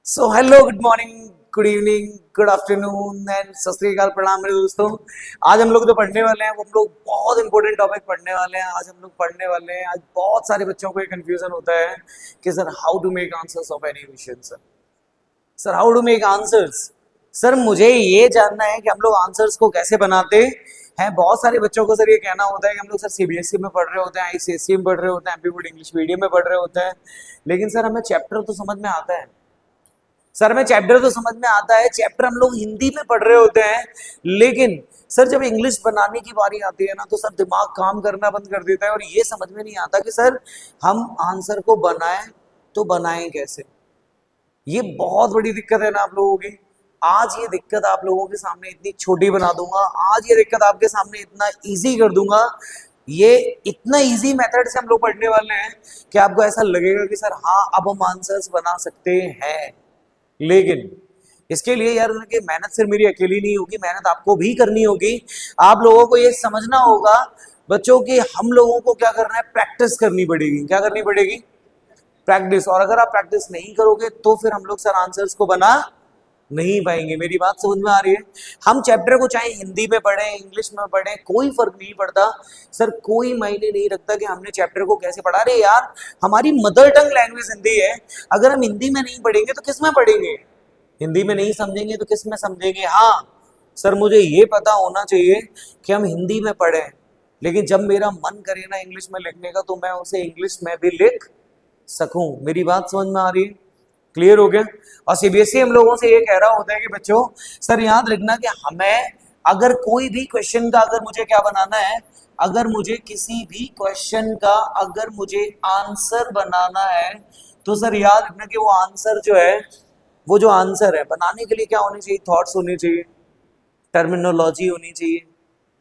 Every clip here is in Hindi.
So hello, good morning, good evening, good afternoon and सत श्री अकाल, प्रणाम मेरे दोस्तों। आज हम लोग जो पढ़ने वाले हैं वो हम लोग बहुत इंपॉर्टेंट टॉपिक पढ़ने वाले हैं। आज हम लोग पढ़ने वाले हैं, आज बहुत सारे बच्चों को ये कंफ्यूजन होता है कि sir how to make answers of any question. Sir how to make answers. Sir मुझे ये जानना है कि हम लोग आंसर्स को कैसे बनाते हैं। बहुत सारे बच्चों को सर ये कहना होता है कि हम लोग सर सीबीएसई में पढ़ रहे होते हैं, आईसीएसई में पढ़ रहे होते हैं, एमपी बोर्ड इंग्लिश मीडियम में पढ़ रहे होते हैं, लेकिन सर हमें चैप्टर तो समझ में आता है। सर में चैप्टर तो समझ में आता है, चैप्टर हम लोग हिंदी में पढ़ रहे होते हैं, लेकिन सर जब इंग्लिश बनाने की बारी आती है ना तो सर दिमाग काम करना बंद कर देता है और ये समझ में नहीं आता कि सर हम आंसर को बनाएं तो बनाएं कैसे। ये बहुत बड़ी दिक्कत है ना आप लोगों की। आज ये दिक्कत आप लोगों के सामने इतनी छोटी बना दूंगा, आज ये दिक्कत आपके सामने इतना इजी कर दूंगा, ये इतना इजी मेथड से हम लोग पढ़ने वाले हैं कि आपको ऐसा लगेगा कि सर हाँ अब हम आंसर्स बना सकते हैं। लेकिन इसके लिए यार कि मेहनत सिर्फ मेरी अकेली नहीं होगी, मेहनत आपको भी करनी होगी। आप लोगों को ये समझना होगा बच्चों की हम लोगों को क्या करना है, प्रैक्टिस करनी पड़ेगी। क्या करनी पड़ेगी? प्रैक्टिस। और अगर आप प्रैक्टिस नहीं करोगे तो फिर हम लोग सर आंसर्स को बना नहीं पाएंगे। मेरी बात समझ में आ रही है? हम चैप्टर को चाहे हिंदी में पढ़े, इंग्लिश में पढ़े, कोई फर्क नहीं पड़ता सर, कोई मायने नहीं रखता कि हमने चैप्टर को कैसे पढ़ा। रहे यार हमारी मदर टंग लैंग्वेज हिंदी है, अगर हम हिंदी में नहीं पढ़ेंगे तो किस में पढ़ेंगे? हिंदी में नहीं समझेंगे तो किस में समझेंगे? हाँ सर मुझे ये पता होना चाहिए कि हम हिंदी में पढ़ें, लेकिन जब मेरा मन करे ना इंग्लिश में लिखने का तो मैं उसे इंग्लिश में भी लिख सकूं। मेरी बात समझ में आ रही है? क्लियर हो गया? और सीबीएसई हम लोगों से ये कह रहा होता है कि बच्चों सर याद रखना कि हमें अगर कोई भी क्वेश्चन का अगर मुझे क्या बनाना है, अगर मुझे किसी भी क्वेश्चन का अगर मुझे आंसर बनाना है तो सर याद रखना कि वो आंसर जो है, वो जो आंसर है बनाने के लिए क्या होनी चाहिए? थॉट्स होनी चाहिए, टर्मिनोलॉजी होनी चाहिए,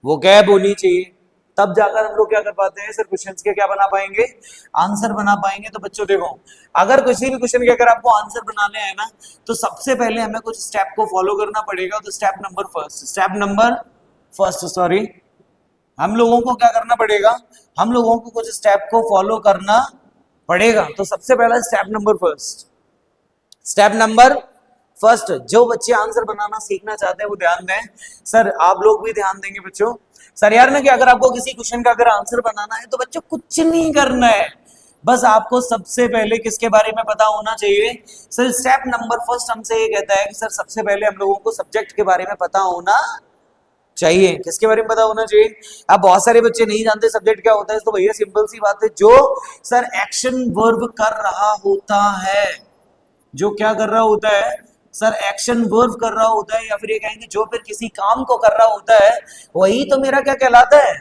वोकैब होनी चाहिए। तब जाकर हम लोग क्या कर पाते हैं सर, क्वेश्चंस के क्या बना पाएंगे? आंसर बना पाएंगे। तो बच्चों देखो, अगर किसी भी क्वेश्चन के अगर आपको आंसर बनाने हैं ना तो सबसे पहले हमें कुछ स्टेप को फॉलो करना पड़ेगा। तो स्टेप नंबर फर्स्ट सॉरी, हम लोगों को क्या करना पड़ेगा? हम लोगों को कुछ स्टेप को फॉलो करना पड़ेगा। तो सबसे पहला स्टेप नंबर फर्स्ट, जो बच्चे आंसर बनाना सीखना चाहते हैं वो ध्यान दें। सर आप लोग भी ध्यान देंगे बच्चों। सर यार ना कि अगर आपको किसी क्वेश्चन का अगर आंसर बनाना है तो बच्चों कुछ नहीं करना है, बस आपको सबसे पहले किसके बारे में पता होना चाहिए? सर स्टेप नंबर फर्स्ट हमसे ये कहता है कि सर सबसे पहले हम लोगों को सब्जेक्ट के बारे में पता होना चाहिए। किसके बारे में पता होना चाहिए? अब बहुत सारे बच्चे नहीं जानते सब्जेक्ट क्या होता है, तो भैया सिंपल सी बात है, जो सर एक्शन वर्ब कर रहा होता है, जो क्या कर रहा होता है सर, एक्शन वर्ब कर रहा होता है, या फिर ये कहेंगे जो फिर किसी काम को कर रहा होता है, वही तो मेरा क्या कहलाता है?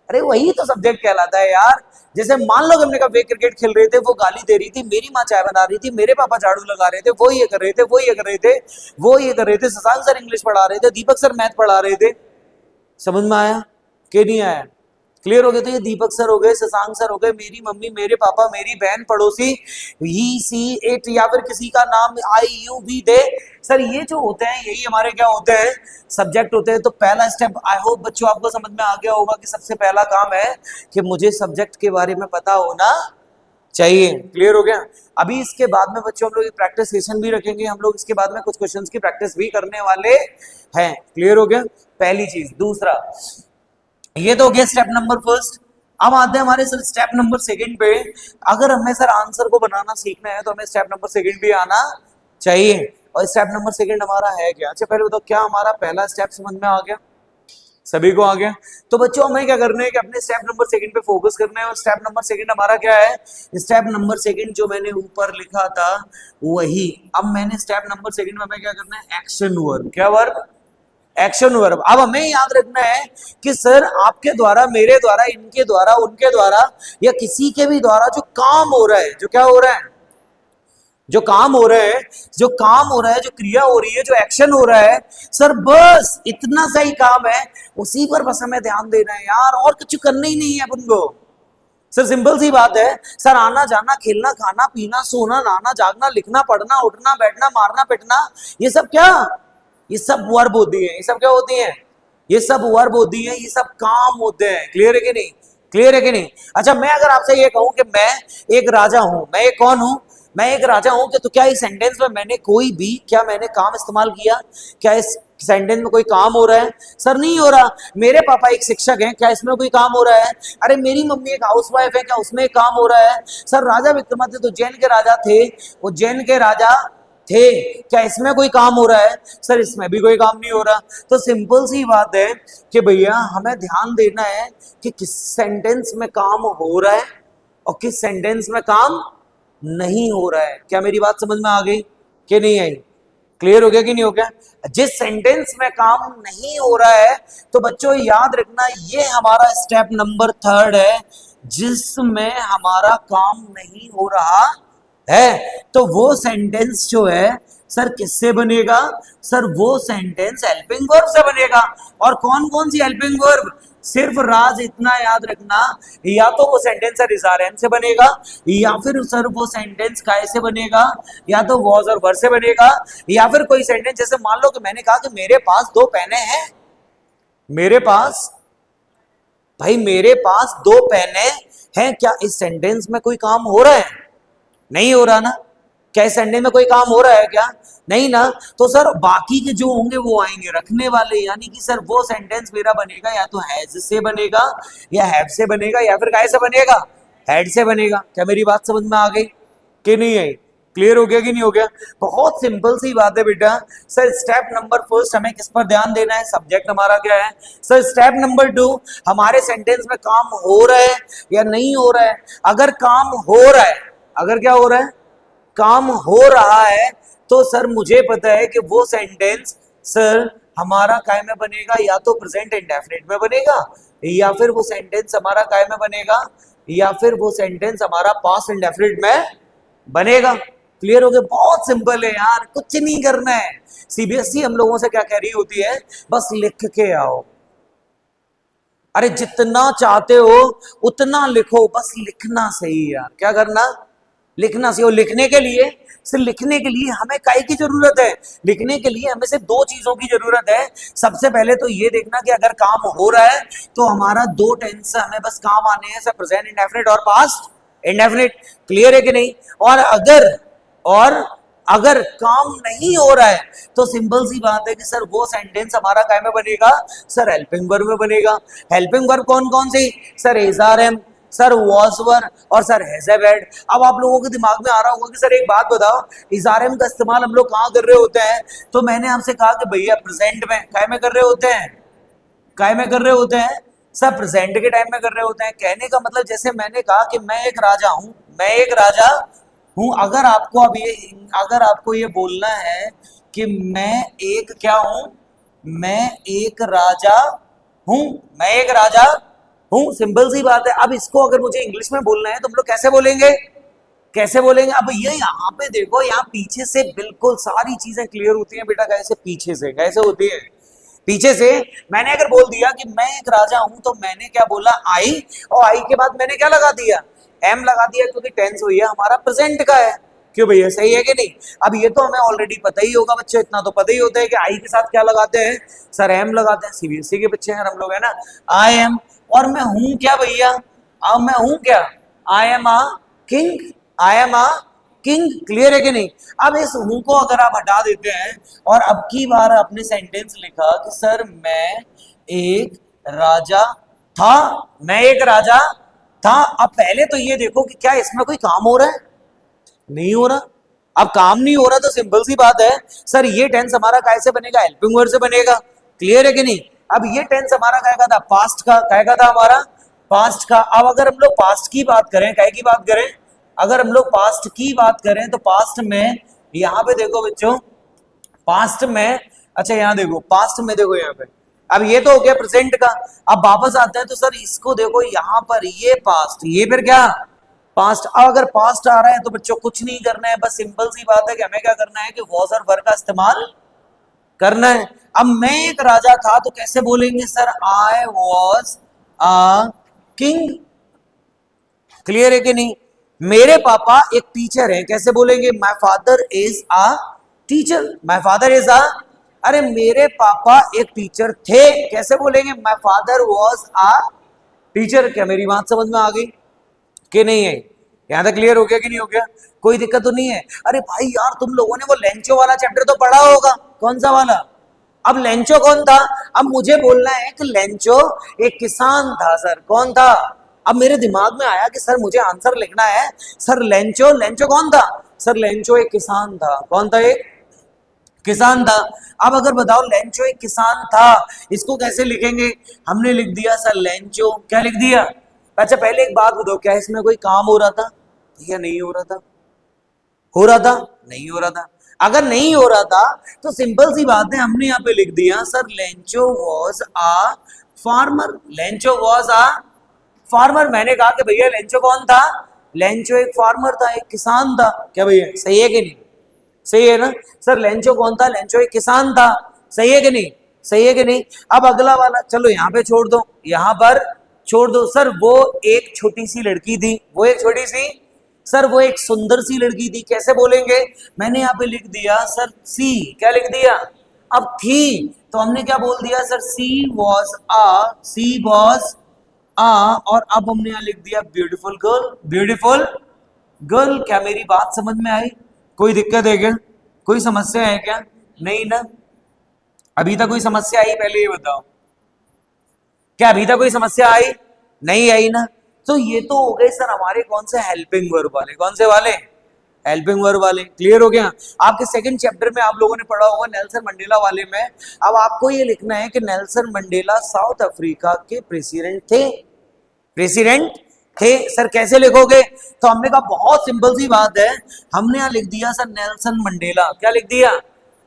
अरे वही तो सब्जेक्ट कहलाता है यार। जैसे मान लो कि हमने कहा वे क्रिकेट खेल रहे थे, वो गाली दे रही थी, मेरी माँ चाय बना रही थी, मेरे पापा झाड़ू लगा रहे थे, वो ये कर रहे थे, वो ये कर रहे थे, वो ये कर रहे थे, शशांक सर इंग्लिश पढ़ा रहे थे, दीपक सर मैथ पढ़ा रहे थे। समझ में आया कि नहीं आया? क्लियर हो गया? तो ये दीपक सर हो गए, शशांक सर हो गए, मेरी मम्मी, मेरे पापा, मेरी बहन, पड़ोसी, ही सी इट, या फिर किसी का नाम आई यू वी दे। सर ये जो होते हैं यही हमारे क्या होते हैं? सब्जेक्ट होते हैं। तो पहला स्टेप आई होप बच्चों आपको समझ में आ गया होगा कि सबसे पहला काम है कि मुझे सब्जेक्ट के बारे में पता होना चाहिए। क्लियर हो गया? अभी इसके बाद में बच्चों हम लोग प्रैक्टिस सेशन भी रखेंगे, हम लोग इसके बाद में कुछ क्वेश्चंस की प्रैक्टिस भी करने वाले हैं। क्लियर हो गया? पहली चीज। दूसरा, ये तो हो गया स्टेप नंबर फर्स्ट। अब आते हैं हमारे सर स्टेप नंबर सेकंड पे। अगर हमें सर आंसर को बनाना सीखना है तो हमें स्टेप नंबर सेकंड भी आना चाहिए। और स्टेप नंबर सेकंड हमारा है क्या? अच्छा पहले बताओ, क्या हमारा पहला स्टेप समझ में आ गया? सभी को आ गया? तो बच्चों हमें क्या करना है कि अपने स्टेप नंबर सेकंड पे फोकस करना है। और स्टेप नंबर सेकंड हमारा क्या है? स्टेप नंबर सेकंड जो मैंने ऊपर लिखा था वही। अब मैंने स्टेप नंबर सेकंड में हमें क्या करना है? Action verb. क्या वर्ब? Action verb. अब हमें याद रखना है कि सर आपके द्वारा, मेरे द्वारा, इनके द्वारा, उनके द्वारा, या किसी के भी द्वारा जो काम हो रहा है, जो क्या हो रहा है, जो काम हो रहा है, जो काम हो रहा है, जो क्रिया हो रही है, जो एक्शन हो रहा है, सर बस इतना सा ही काम है, उसी पर बस हमें ध्यान देना है यार, और कुछ करना ही नहीं है अपन को। सर सिंपल सी बात है। सर आना जाना, खेलना, खाना, पीना, सोना, नहाना, जागना, लिखना, पढ़ना, उठना, बैठना, मारना, पिटना, ये सब क्या? ये सब वर्ब होती है। ये सब क्या होती है? ये सब वर्ब होती है, ये सब काम होते हैं। क्लियर है कि नहीं? क्लियर है कि नहीं? अच्छा मैं अगर आपसे ये कहूं कि मैं एक राजा हूं, मैं एक कौन हूं? मैं एक राजा हूं कि, तो क्या इस सेंटेंस में मैंने कोई भी क्या मैंने काम इस्तेमाल किया? क्या इस सेंटेंस में कोई काम हो रहा है? सर नहीं हो रहा। मेरे पापा एक शिक्षक हैं, क्या इसमें कोई काम हो रहा है? अरे मेरी मम्मी एक हाउसवाइफ है, क्या उसमें एक काम हो रहा है? सर राजा विक्रमादित्य तो जैन के राजा थे, वो जैन के राजा थे, क्या इसमें कोई काम हो रहा है? सर इसमें भी कोई काम नहीं हो रहा। तो सिंपल सी बात है कि भैया हमें ध्यान देना है कि किस सेंटेंस में काम हो रहा है और किस सेंटेंस में काम नहीं हो रहा है। क्या मेरी बात समझ में आ गई कि नहीं आई? क्लियर हो गया कि नहीं हो गया? जिस सेंटेंस में काम नहीं हो रहा है, तो बच्चों याद रखना ये हमारा स्टेप नंबर 3 है, जिसमें हमारा काम नहीं हो रहा है, तो वो सेंटेंस जो है सर किससे बनेगा? सर वो सेंटेंस हेल्पिंग वर्ब से बनेगा। और कौन कौन सी हेल्पिंग वर्ब? सिर्फ राज इतना याद रखना, या तो वो sentence sir is are am से बनेगा, या फिर सर वो सेंटेंस काय से बनेगा, या तो वॉज और वर से बनेगा, या फिर कोई सेंटेंस जैसे मान लो कि मैंने कहा कि मेरे पास 2 पेने हैं। मेरे पास, भाई मेरे पास 2 पेने हैं, क्या इस सेंटेंस में कोई काम हो रहा है? नहीं हो रहा ना। क्या इस सेंटेंस में कोई काम हो रहा है क्या? नहीं ना। तो सर बाकी के जो होंगे वो आएंगे रखने वाले, यानी कि सर वो सेंटेंस मेरा बनेगा या तो हैज से बनेगा, या हैव से बनेगा, या फिर काय से बनेगा? हैड से बनेगा। क्या मेरी बात समझ में आ गई कि नहीं आई? क्लियर हो गया कि नहीं हो गया? बहुत सिंपल सी बात है बेटा। सर स्टेप नंबर 1 हमें किस पर ध्यान देना है? सब्जेक्ट हमारा क्या है? सर स्टेप नंबर 2 हमारे सेंटेंस में काम हो रहा है या नहीं हो रहा है? अगर काम हो रहा है, अगर क्या हो रहा है? काम हो रहा है, तो सर मुझे पता है कि वो सेंटेंस सर हमारा काय में बनेगा? या तो प्रेजेंट इंडेफिनिट में बनेगा, या फिर वो सेंटेंस हमारा काय में बनेगा? या फिर वो सेंटेंस हमारा पास्ट इंडेफिनिट में बनेगा। क्लियर हो गया? बहुत सिंपल है यार, कुछ नहीं करना है। सीबीएसई हम लोगों से क्या कह रही होती है? बस लिख के आओ। अरे जितना चाहते हो उतना लिखो, बस लिखना सही यार। क्या करना? लिखना सही। और लिखने के लिए, सिर्फ लिखने के लिए हमें काय की जरूरत है? लिखने के लिए हमें सिर्फ 2 चीजों की जरूरत है। सबसे पहले तो ये देखना कि अगर काम हो रहा है तो हमारा 2 टेंस से हमें बस काम आने हैं, सर प्रेजेंट इंडेफिनिट और पास्ट इंडेफिनिट। क्लियर है कि नहीं? और अगर काम नहीं हो रहा है तो सिंपल सी बात है कि सर वो सेंटेंस हमारा काय में बनेगा? सर हेल्पिंग वर्ब में बनेगा। हेल्पिंग वर्ब कौन कौन सी? Sir is are am, sir was were और सर हैज हैव हैड। अब आप लोगों के दिमाग में आ रहा होगा कि सर एक बात बताओ, इज आर एम का इस्तेमाल हम लोग कहाँ कर रहे होते हैं? तो मैंने आपसे कहा कि भैया प्रेजेंट में काय में कर रहे होते हैं? काय में कर रहे होते हैं? सर प्रेजेंट के टाइम में कर रहे होते हैं। कहने का मतलब जैसे मैंने कहा कि मैं एक राजा हूं, मैं एक राजा हूं। अगर आपको ये बोलना है कि मैं एक क्या हूं? मैं एक राजा हूं, मैं एक राजा हूं। सिंपल सी बात है। अब इसको अगर मुझे इंग्लिश में बोलना है तो हम लोग कैसे बोलेंगे? कैसे बोलेंगे? अब ये यहाँ पे देखो, यहाँ पीछे से बिल्कुल सारी चीजें क्लियर होती हैं बेटा। कैसे? पीछे से कैसे होती है? पीछे से। मैंने अगर बोल दिया कि मैं एक राजा हूं, तो मैंने क्या बोला? आई, और आई के बाद मैंने क्या लगा दिया? एम लगा दिया, क्योंकि टेंस भैया हमारा प्रेजेंट का है। क्यों भैया? सही है कि नहीं? अब ये तो हमें ऑलरेडी पता ही होगा बच्चों, इतना तो पता ही होता है कि आई के साथ क्या लगाते हैं? सर एम लगाते हैं। सीबीएसई के बच्चे हैं हम लोग, है ना? I am. और मैं हूं क्या भैया? अब मैं हूं क्या? I am a king, I am a king. Clear है कि नहीं? अब इस हूं को अगर आप हटा देते हैं और अब की बार आपने सेंटेंस लिखा कि सर मैं एक राजा था, मैं एक राजा था। अब पहले तो ये देखो कि क्या इसमें कोई काम हो रहा है? नहीं हो रहा। अब काम नहीं हो रहा तो सिंपल सी बात है, सर ये टेंस हमारा काय से बनेगा? हेल्पिंग वर्ब से बनेगा। क्लियर है कि नहीं? अब ये टेंस हमारा काय का था? पास्ट का। काय का था हमारा? पास्ट का। अब अगर हम लोग पास्ट की बात करें, काय की बात करें? अगर हम लोग पास्ट की बात करें तो पास्ट में यहां पे देखो बच्चों, पास्ट में, अच्छा यहां देखो, पास्ट में देखो यहाँ पे। अब ये तो हो गया प्रेजेंट का। अब वापस आता है तो सर इसको देखो, यहां पर ये पास्ट, ये फिर क्या? पास्ट। अब अगर पास्ट आ रहा है तो बच्चों कुछ नहीं करना है, बस सिंपल सी बात है कि हमें क्या करना है कि वॉज और वर का इस्तेमाल करना है। अब मैं एक राजा था तो कैसे बोलेंगे? Sir I was a king. Clear है कि नहीं? मेरे पापा एक टीचर है, कैसे बोलेंगे? My father is a teacher, my father is a. अरे मेरे पापा एक टीचर थे, कैसे बोलेंगे? My father was a teacher. क्या मेरी बात समझ में आ गई कि नहीं है? यहां तक क्लियर हो गया कि नहीं हो गया? कोई दिक्कत तो नहीं है? अरे भाई यार तुम लोगों ने वो लेंचो वाला चैप्टर तो पढ़ा होगा, कौन सा वाला? अब लेंचो कौन था? अब मुझे बोलना है कि लेंचो एक किसान था सर, कौन था? अब मेरे दिमाग में आया कि सर मुझे आंसर लिखना है, सर लेंचो, लेंचो कौन था? सर लेंचो एक किसान था, कौन था? एक किसान था। अब अगर बताओ लेंचो एक किसान था, इसको कैसे लिखेंगे? हमने लिख दिया सर लेंचो, क्या लिख दिया? अच्छा पहले एक बात बताओ, क्या इसमें कोई काम हो रहा था या नहीं हो रहा था? हो रहा था? नहीं हो रहा था। अगर नहीं हो रहा था तो सिंपल सी बात है, हमने यहाँ पे लिख दिया sir Lencho was a farmer, Lencho was a farmer. मैंने कहा कि भैया लेंचो कौन था? लेंचो एक फार्मर था, एक किसान था। क्या भैया सही है कि नहीं? सही है ना सर? लेंचो कौन था? लेंचो एक किसान था। सही है कि नहीं? सही है कि नहीं? अब अगला वाला चलो यहाँ पे छोड़ दो, यहां पर छोड़ दो। सर वो एक छोटी सी लड़की थी, वो एक छोटी सी, सर वो एक सुंदर सी लड़की थी, कैसे बोलेंगे? मैंने यहाँ पे लिख दिया सर सी, क्या लिख दिया? अब थी तो हमने क्या बोल दिया सर? सी वॉज आ, सी वॉज आ, और अब हमने यहाँ लिख दिया ब्यूटीफुल गर्ल, ब्यूटीफुल गर्ल। क्या मेरी बात समझ में आई? कोई दिक्कत है क्या? कोई समस्या है क्या? नहीं ना? अभी तक कोई समस्या आई? पहले ये बताओ, क्या अभी तक कोई समस्या आई? नहीं आई ना? तो ये तो हो गए सर हमारे कौन से हेल्पिंग वर्ब वाले, कौन से वाले? हेल्पिंग वर्ब वाले। क्लियर हो गया? आपके सेकंड चैप्टर में आप लोगों ने पढ़ा होगा नेल्सन मंडेला वाले में। अब आपको ये लिखना है कि नेल्सन मंडेला साउथ अफ्रीका के प्रेसिडेंट थे, प्रेसिडेंट थे। सर कैसे लिखोगे? तो हमने कहा बहुत सिंपल सी बात है, हमने यहाँ लिख दिया सर नेल्सन मंडेला। क्या लिख दिया?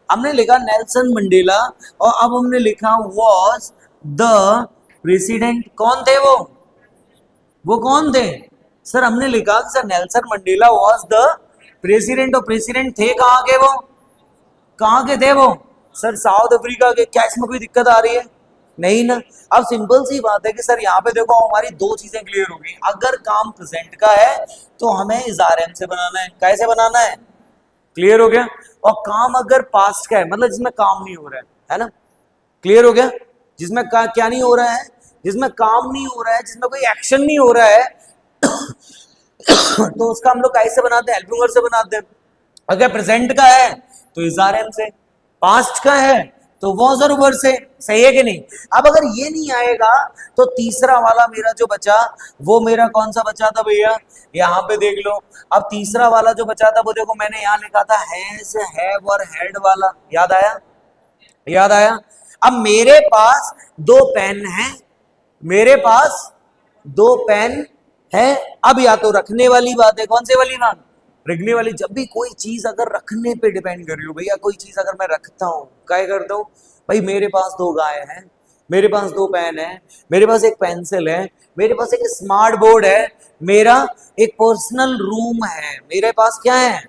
हमने लिखा नेल्सन मंडेला, और अब हमने लिखा वॉज द प्रेसिडेंट। कौन थे वो कौन थे? सर हमने लिखा कि sir Nelson Mandela was the president, और प्रेसिडेंट थे कहाँ के? वो कहाँ के थे? वो सर साउथ अफ्रीका के। क्या इसमें कोई दिक्कत आ रही है? नहीं ना? अब सिंपल सी बात है कि सर यहाँ पे देखो हमारी दो चीजें क्लियर हो गई। अगर काम प्रेजेंट का है तो हमें इज़ार से बनाना है, कैसे बनाना है? क्लियर हो गया? और काम अगर पास्ट का है, मतलब जिसमें काम नहीं हो रहा है ना? क्लियर हो गया? जिसमें क्या नहीं हो रहा है? जिसमें काम नहीं हो रहा है, जिसमें कोई एक्शन नहीं हो रहा है तो उसका हम लोग कैसे बनाते हैं? हेल्पिंग वर्ब से बनाते हैं। अगर प्रेजेंट का है तो इज़ार से, पास्ट का है तो वॉज और वर से। सही है कि नहीं? अब अगर ये नहीं आएगा तो तीसरा वाला मेरा जो बचा, वो मेरा कौन सा बचा था भैया? यहाँ पे देख लो। अब तीसरा वाला जो बचा था वो देखो मैंने यहाँ लिखा था हैज, हैव और हैड वाला। याद आया? याद आया? अब मेरे पास दो पेन है, मेरे पास दो पेन है। अब या तो रखने वाली बात है, कौन से वाली बात? रखने वाली। जब भी कोई चीज अगर रखने पे डिपेंड कर रही हो भैया, कोई चीज अगर मैं रखता हूं, क्या करता हूं भाई? मेरे पास दो गाय हैं, मेरे पास दो पेन है, मेरे पास एक पेंसिल है, मेरे पास एक स्मार्ट बोर्ड है, मेरा एक पर्सनल रूम है। मेरे पास क्या है?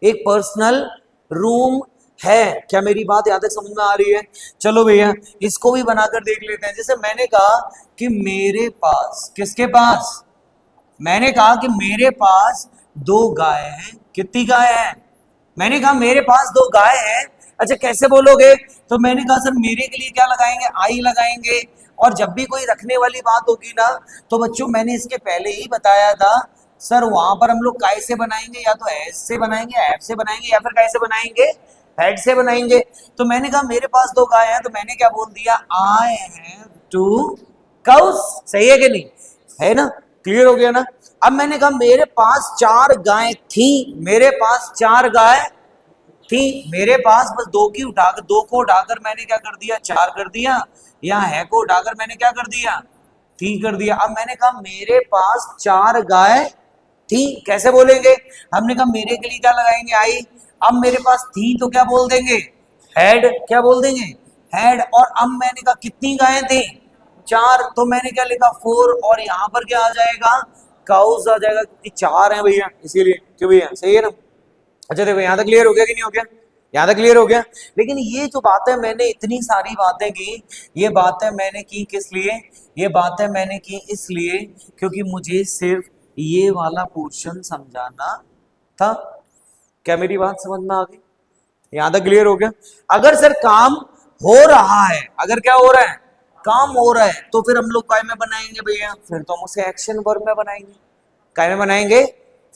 एक पर्सनल रूम है। क्या मेरी बात यहां तक समझ में आ रही है? चलो भैया इसको भी बनाकर देख लेते हैं। जैसे मैंने कहा कि मेरे पास, किसके पास? मैंने कहा कि मेरे पास दो गाय हैं। कितनी गाय हैं? मैंने कहा मेरे पास दो गाय हैं। अच्छा कैसे बोलोगे? तो मैंने कहा सर मेरे के लिए क्या लगाएंगे? आई लगाएंगे। और जब भी कोई रखने वाली बात होगी ना, तो बच्चों मैंने इसके पहले ही बताया था सर, वहां पर हम लोग काय से बनाएंगे, या तो एस से बनाएंगे, एफ से बनाएंगे, या फिर कैसे बनाएंगे? हेड से बनाएंगे। तो मैंने कहा मेरे पास दो गाय हैं, तो मैंने क्या बोल दिया? I have two cows. सही है कि नहीं? है ना? क्लियर हो गया ना? अब मैंने कहा मेरे पास चार गाय थी, मेरे पास चार गाय थी, मेरे पास बस दो की उठाकर, दो को उठाकर मैंने क्या कर दिया? चार कर दिया। यहाँ है को उठाकर मैंने क्या कर दिया? थी कर दिया। अब मैंने कहा मेरे पास चार गाय थी, कैसे बोलेंगे? हमने कहा मेरे के लिए क्या लगाएंगे? आई। अब मेरे पास थी तो क्या बोल देंगे? हैड। क्या बोल देंगे? हैड। और अब मैंने कहा कितनी गायें थी? चार। तो मैंने क्या लिखा? फोर। और यहाँ पर क्या आ जाएगा? काउस आ जाएगा, क्योंकि चार है भैया, इसीलिए। क्यों भैया? सही है ना? अच्छा देखो यहाँ तक क्लियर हो गया कि नहीं हो गया? यहाँ तक क्लियर हो गया? लेकिन ये जो बातें मैंने इतनी सारी बातें की, ये बातें मैंने की किस लिए? ये बातें मैंने की इसलिए क्योंकि मुझे सिर्फ ये वाला पोर्शन समझाना था। क्या मेरी बात समझ में आ गई? यहाँ तक क्लियर हो गया? अगर सर काम हो रहा है, अगर क्या हो रहा है? काम हो रहा है, तो फिर हम लोग काय में बनाएंगे भैया? फिर तो हम उसे एक्शन वर्ब में बनाएंगे। काय में बनाएंगे?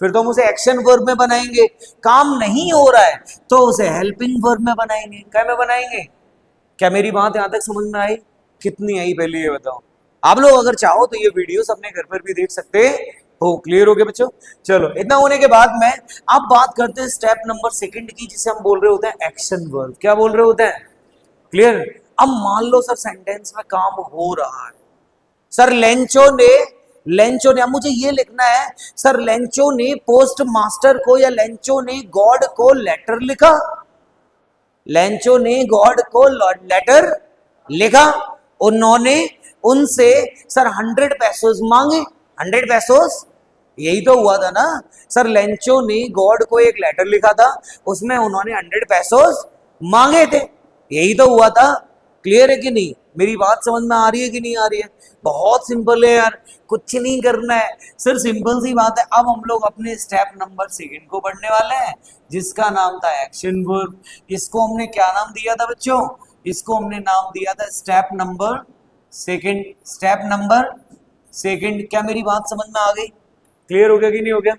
फिर तो हम उसे एक्शन वर्ब में बनाएंगे। काम नहीं हो रहा है तो उसे हेल्पिंग वर्ब में बनाएंगे। क्या में बनाएंगे? क्या मेरी बात यहां तक समझ में आई? कितनी आई पहले ये बताओ। आप लोग अगर चाहो तो ये वीडियोस अपने घर पर भी देख सकते हो। क्लियर हो गया बच्चों? चलो, इतना होने के बाद में अब बात करते हैं स्टेप नंबर सेकंड की, जिसे हम बोल रहे होते हैं एक्शन वर्ब। क्या बोल रहे होते हैं? क्लियर? अब मान लो सर सेंटेंस में काम हो रहा है, सर लेंचो ने, अब मुझे ये लिखना है सर लेंचो ने पोस्ट मास्टर को या लेंचो ने गॉड को लेटर लिखा। लेंचो ने गॉड को लेटर लिखा, उन्होंने उनसे सर 100 पैसोस मांगे। 100 पैसोस, यही तो हुआ था ना सर। लेंचो ने गॉड को एक लेटर लिखा था, उसमें उन्होंने 100 पैसोस मांगे थे, यही तो हुआ था। क्लियर है कि नहीं? मेरी बात समझ में आ रही है कि नहीं आ रही है? बहुत सिंपल है यार, कुछ नहीं करना है सर, सिंपल सी बात है। अब हम लोग अपने स्टेप नंबर सेकंड को पढ़ने वाले हैं, जिसका नाम था एक्शन वर्ब। इसको हमने क्या नाम दिया था बच्चों? इसको हमने नाम दिया था step number second. Step number second. क्या मेरी बात समझ में आ गई? क्लियर हो गया कि नहीं हो गया?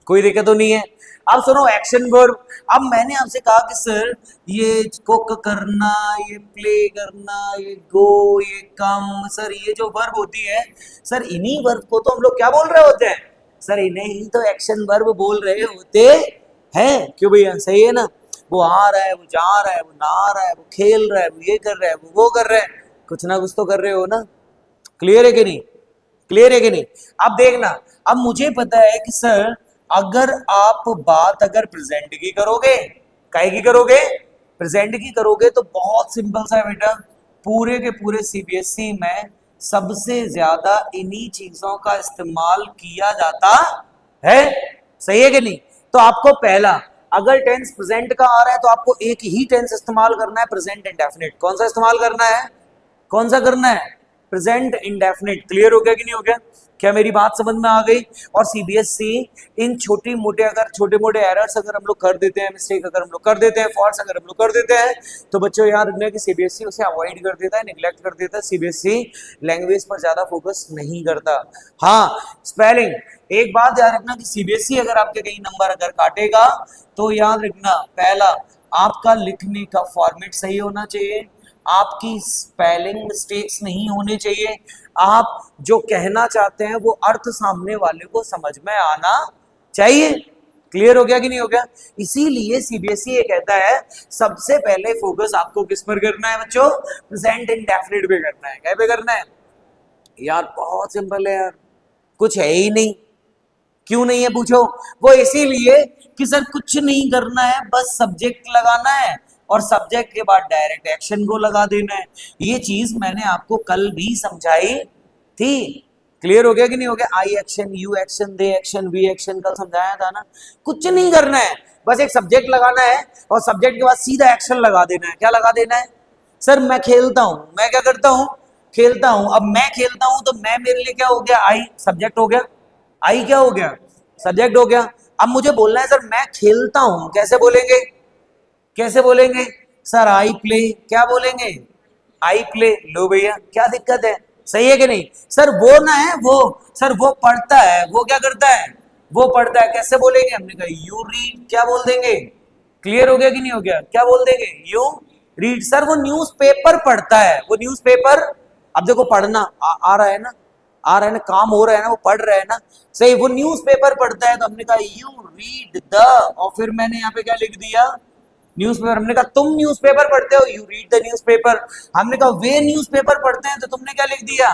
कोई दिक्कत तो नहीं है? अब सुनो एक्शन वर्ब। अब मैंने आपसे कहा कि सर ये कुक करना, ये प्ले करना, ये गो, ये कम, सर ये जो वर्ब होती है सर, इन्हीं वर्ब को तो हम लोग क्या बोल रहे होते हैं? सर इन्हें ही तो एक्शन वर्ब बोल रहे होते हैं। क्यों भैया? सही है ना? वो आ रहा है, वो जा रहा है, वो नहा रहा है, वो खेल रहा है, वो ये कर रहा है, वो कर रहा है, कुछ ना कुछ तो कर रहे हो ना। क्लियर है कि नहीं? क्लियर है कि नहीं? अब देखना, अब मुझे पता है कि सर अगर आप बात अगर प्रेजेंट की करोगे, काहे की करोगे? प्रेजेंट की करोगे तो बहुत सिंपल सा है बेटा, पूरे के पूरे सीबीएसई में सबसे ज्यादा इन्हीं चीजों का इस्तेमाल किया जाता है। सही है कि नहीं? तो आपको पहला, अगर टेंस प्रेजेंट का आ रहा है तो आपको एक ही टेंस इस्तेमाल करना है, प्रेजेंट इंडेफिनिट। कौन सा इस्तेमाल करना है? कौन सा करना है? Present indefinite. क्लियर हो गया कि नहीं हो गया? क्या मेरी बात समझ में आ गई? और सीबीएसई इन छोटे मोटे एरर्स अगर हम लोग कर देते हैं, मिस्टेक अगर हम लोग कर देते हैं, फॉल्ट्स अगर हम लोग कर देते हैं, तो बच्चों याद रखना कि सीबीएसई उसे अवॉइड कर देता है, निगलेक्ट कर देता है। सीबीएसई लैंग्वेज पर ज्यादा फोकस नहीं करता। हाँ, स्पेलिंग, एक बात याद रखना कि सीबीएसई अगर आपके कहीं नंबर अगर काटेगा तो याद रखना, पहला आपका लिखने का फॉर्मेट सही होना चाहिए, आपकी स्पेलिंग मिस्टेक्स नहीं होने चाहिए, आप जो कहना चाहते हैं वो अर्थ सामने वाले को समझ में आना चाहिए। क्लियर हो गया कि नहीं हो गया? इसीलिए सीबीएसई ये कहता है सबसे पहले फोकस आपको किस पर करना है बच्चों? प्रेजेंट इंडेफिनिट पे करना है। क्या पे करना है? यार बहुत सिंपल है यार, कुछ है ही नहीं। क्यों नहीं है पूछो? वो इसीलिए कि सर कुछ नहीं करना है, बस सब्जेक्ट लगाना है और सब्जेक्ट के बाद डायरेक्ट एक्शन को लगा देना है। ये चीज मैंने आपको कल भी समझाई थी। क्लियर हो गया कि नहीं हो गया? I action, you action, they action, we action कल समझाया था ना। कुछ नहीं करना है, बस एक सब्जेक्ट लगाना है और सब्जेक्ट के बाद सीधा एक्शन लगा देना है। क्या लगा देना है? सर मैं खेलता हूं, मैं क्या करता हूं? खेलता हूं। अब मैं खेलता हूं तो मैं मेरे लिए क्या हो गया? आई, सब्जेक्ट हो गया। आई क्या हो गया? सब्जेक्ट हो गया। अब मुझे बोलना है सर मैं खेलता हूं, कैसे बोलेंगे? कैसे बोलेंगे? Sir I play. क्या बोलेंगे? I play. लो भैया, क्या दिक्कत है? सही है कि नहीं? सर वो ना है वो, सर वो पढ़ता है, वो क्या करता है? वो पढ़ता है। कैसे बोलेंगे? हमने कहा यू रीड। क्या बोल देंगे? क्लियर हो गया कि नहीं हो गया? क्या बोल देंगे? You read. सर वो न्यूज़पेपर पढ़ता है, वो न्यूज़पेपर। अब देखो पढ़ना आ रहा है ना, आ रहा है ना, काम हो रहा है ना, वो पढ़ रहा है ना। सही, वो न्यूज़पेपर पढ़ता है तो हमने कहा यू रीड द, और फिर मैंने यहाँ पे क्या लिख दिया? न्यूज़पेपर। हमने कहा तुम न्यूज़पेपर पढ़ते हो, यू रीड द न्यूज़पेपर। हमने कहा वे न्यूज़पेपर पढ़ते हैं तो तुमने क्या लिख दिया?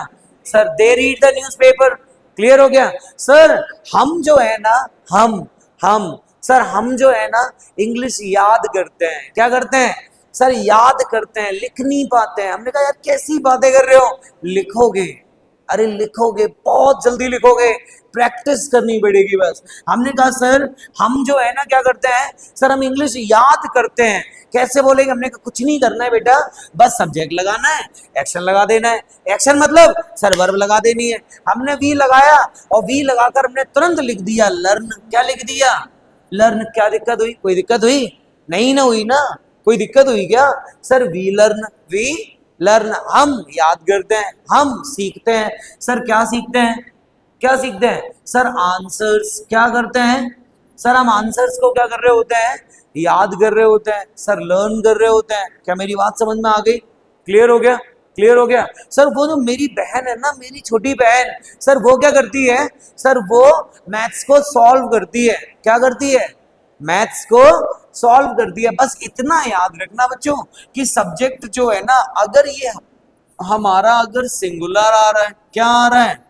Sir they read the newspaper. Clear हो गया? सर हम जो है ना, हम सर हम जो है ना इंग्लिश याद करते हैं। क्या करते हैं? सर याद करते हैं, लिख नहीं पाते हैं। हमने कहा यार कैसी बातें कर रहे हो? लिखोगे, अरे लिखोगे, बहुत जल्दी लिखोगे, प्रैक्टिस करनी पड़ेगी बस। हमने कहा सर हम जो है ना क्या करते हैं? सर हम इंग्लिश याद करते हैं। कैसे बोलेंगे? हमने कहा कुछ नहीं करना है बेटा, बस सब्जेक्ट लगाना है, एक्शन लगा देना है। एक्शन मतलब सर वर्ब लगा देनी है। हमने वी लगाया और वी लगाकर हमने तुरंत लिख दिया लर्न। क्या लिख दिया? लर्न। क्या दिक्कत हुई? कोई दिक्कत हुई? नहीं ना हुई ना, कोई दिक्कत हुई क्या? Sir we learn, we learn. हम याद करते हैं, हम सीखते हैं। सर क्या सीखते हैं? क्या सीखते हैं सर? आंसर्स। क्या करते हैं सर? हम आंसर्स को क्या कर रहे होते हैं? याद कर रहे होते हैं सर, लर्न कर रहे होते हैं। क्या मेरी बात समझ में आ गई? क्लियर हो गया? क्लियर हो गया सर? वो जो मेरी बहन है ना, मेरी छोटी बहन, सर वो क्या करती है सर? वो मैथ्स को सॉल्व करती है। क्या करती है? मैथ्स को सॉल्व करती है। बस इतना याद रखना बच्चों कि सब्जेक्ट जो है ना, अगर ये हमारा अगर सिंगुलर आ रहा है, क्या आ रहा है?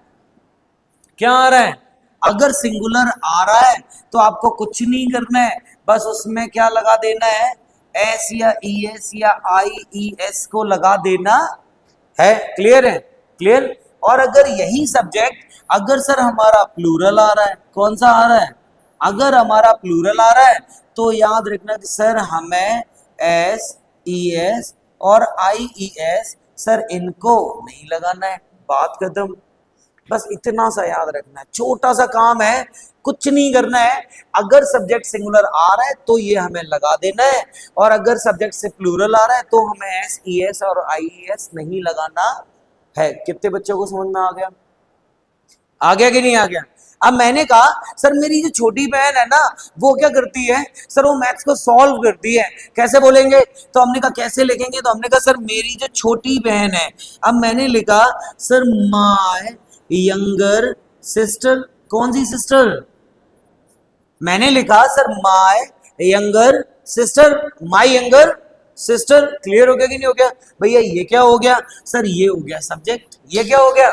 क्या आ रहा है? अगर सिंगुलर आ रहा है तो आपको कुछ नहीं करना है, बस उसमें क्या लगा देना है? एस या ई एस या आई ई एस को लगा देना है। क्लियर है? क्लियर। और अगर यही सब्जेक्ट अगर सर हमारा प्लूरल आ रहा है, कौन सा आ रहा है? अगर हमारा प्लूरल आ रहा है तो याद रखना कि सर हमें एस ई एस और आई ई एस सर इनको नहीं लगाना है। बात खत्म। बस इतना सा याद रखना है, छोटा सा काम है, कुछ नहीं करना है। अगर सब्जेक्ट सिंगुलर आ रहा है तो ये हमें लगा देना है, और अगर सब्जेक्ट से प्लूरल आ रहा है तो हमें एस ई एस और आई ई एस नहीं लगाना है। कितने बच्चों को समझ में आ गया? आ गया कि नहीं आ गया? अब मैंने कहा सर मेरी जो छोटी बहन है ना, वो क्या करती है सर? वो मैथ्स को सॉल्व करती है। कैसे बोलेंगे? तो हमने कहा कैसे लिखेंगे? तो हमने कहा सर मेरी जो छोटी बहन है। अब मैंने लिखा सर माय यंगर सिस्टर। कौन सी सिस्टर? मैंने लिखा sir my younger sister, my younger sister. Clear हो गया कि नहीं हो गया भैया? ये क्या हो गया सर? ये हो गया सब्जेक्ट। ये क्या हो गया?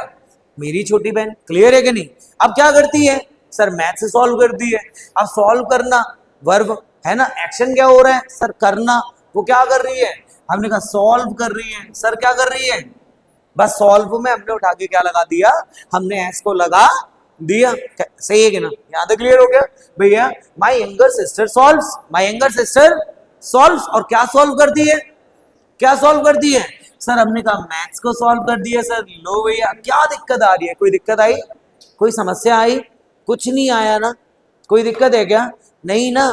मेरी छोटी बहन। क्लियर है कि नहीं? अब क्या करती है सर? मैथ से सॉल्व करती है। अब सॉल्व करना वर्ब है ना, एक्शन क्या हो रहा है सर? करना। वो क्या कर रही है? हमने कहा सॉल्व कर रही है। सर क्या कर रही है? बस सॉल्व में हमने उठा के क्या लगा दिया? हमने एस को लगा दिया। सही है कि ना? यहां तक क्लियर हो गया भैया? My younger sister solves, my younger sister solves. और क्या सॉल्व करती है? क्या सॉल्व करती है सर? हमने कहा मैथ्स को सॉल्व कर दिया सर। लो भैया, क्या दिक्कत आ रही है? कोई दिक्कत आई? कोई समस्या आई? कुछ नहीं आया ना? कोई दिक्कत है क्या? नहीं ना?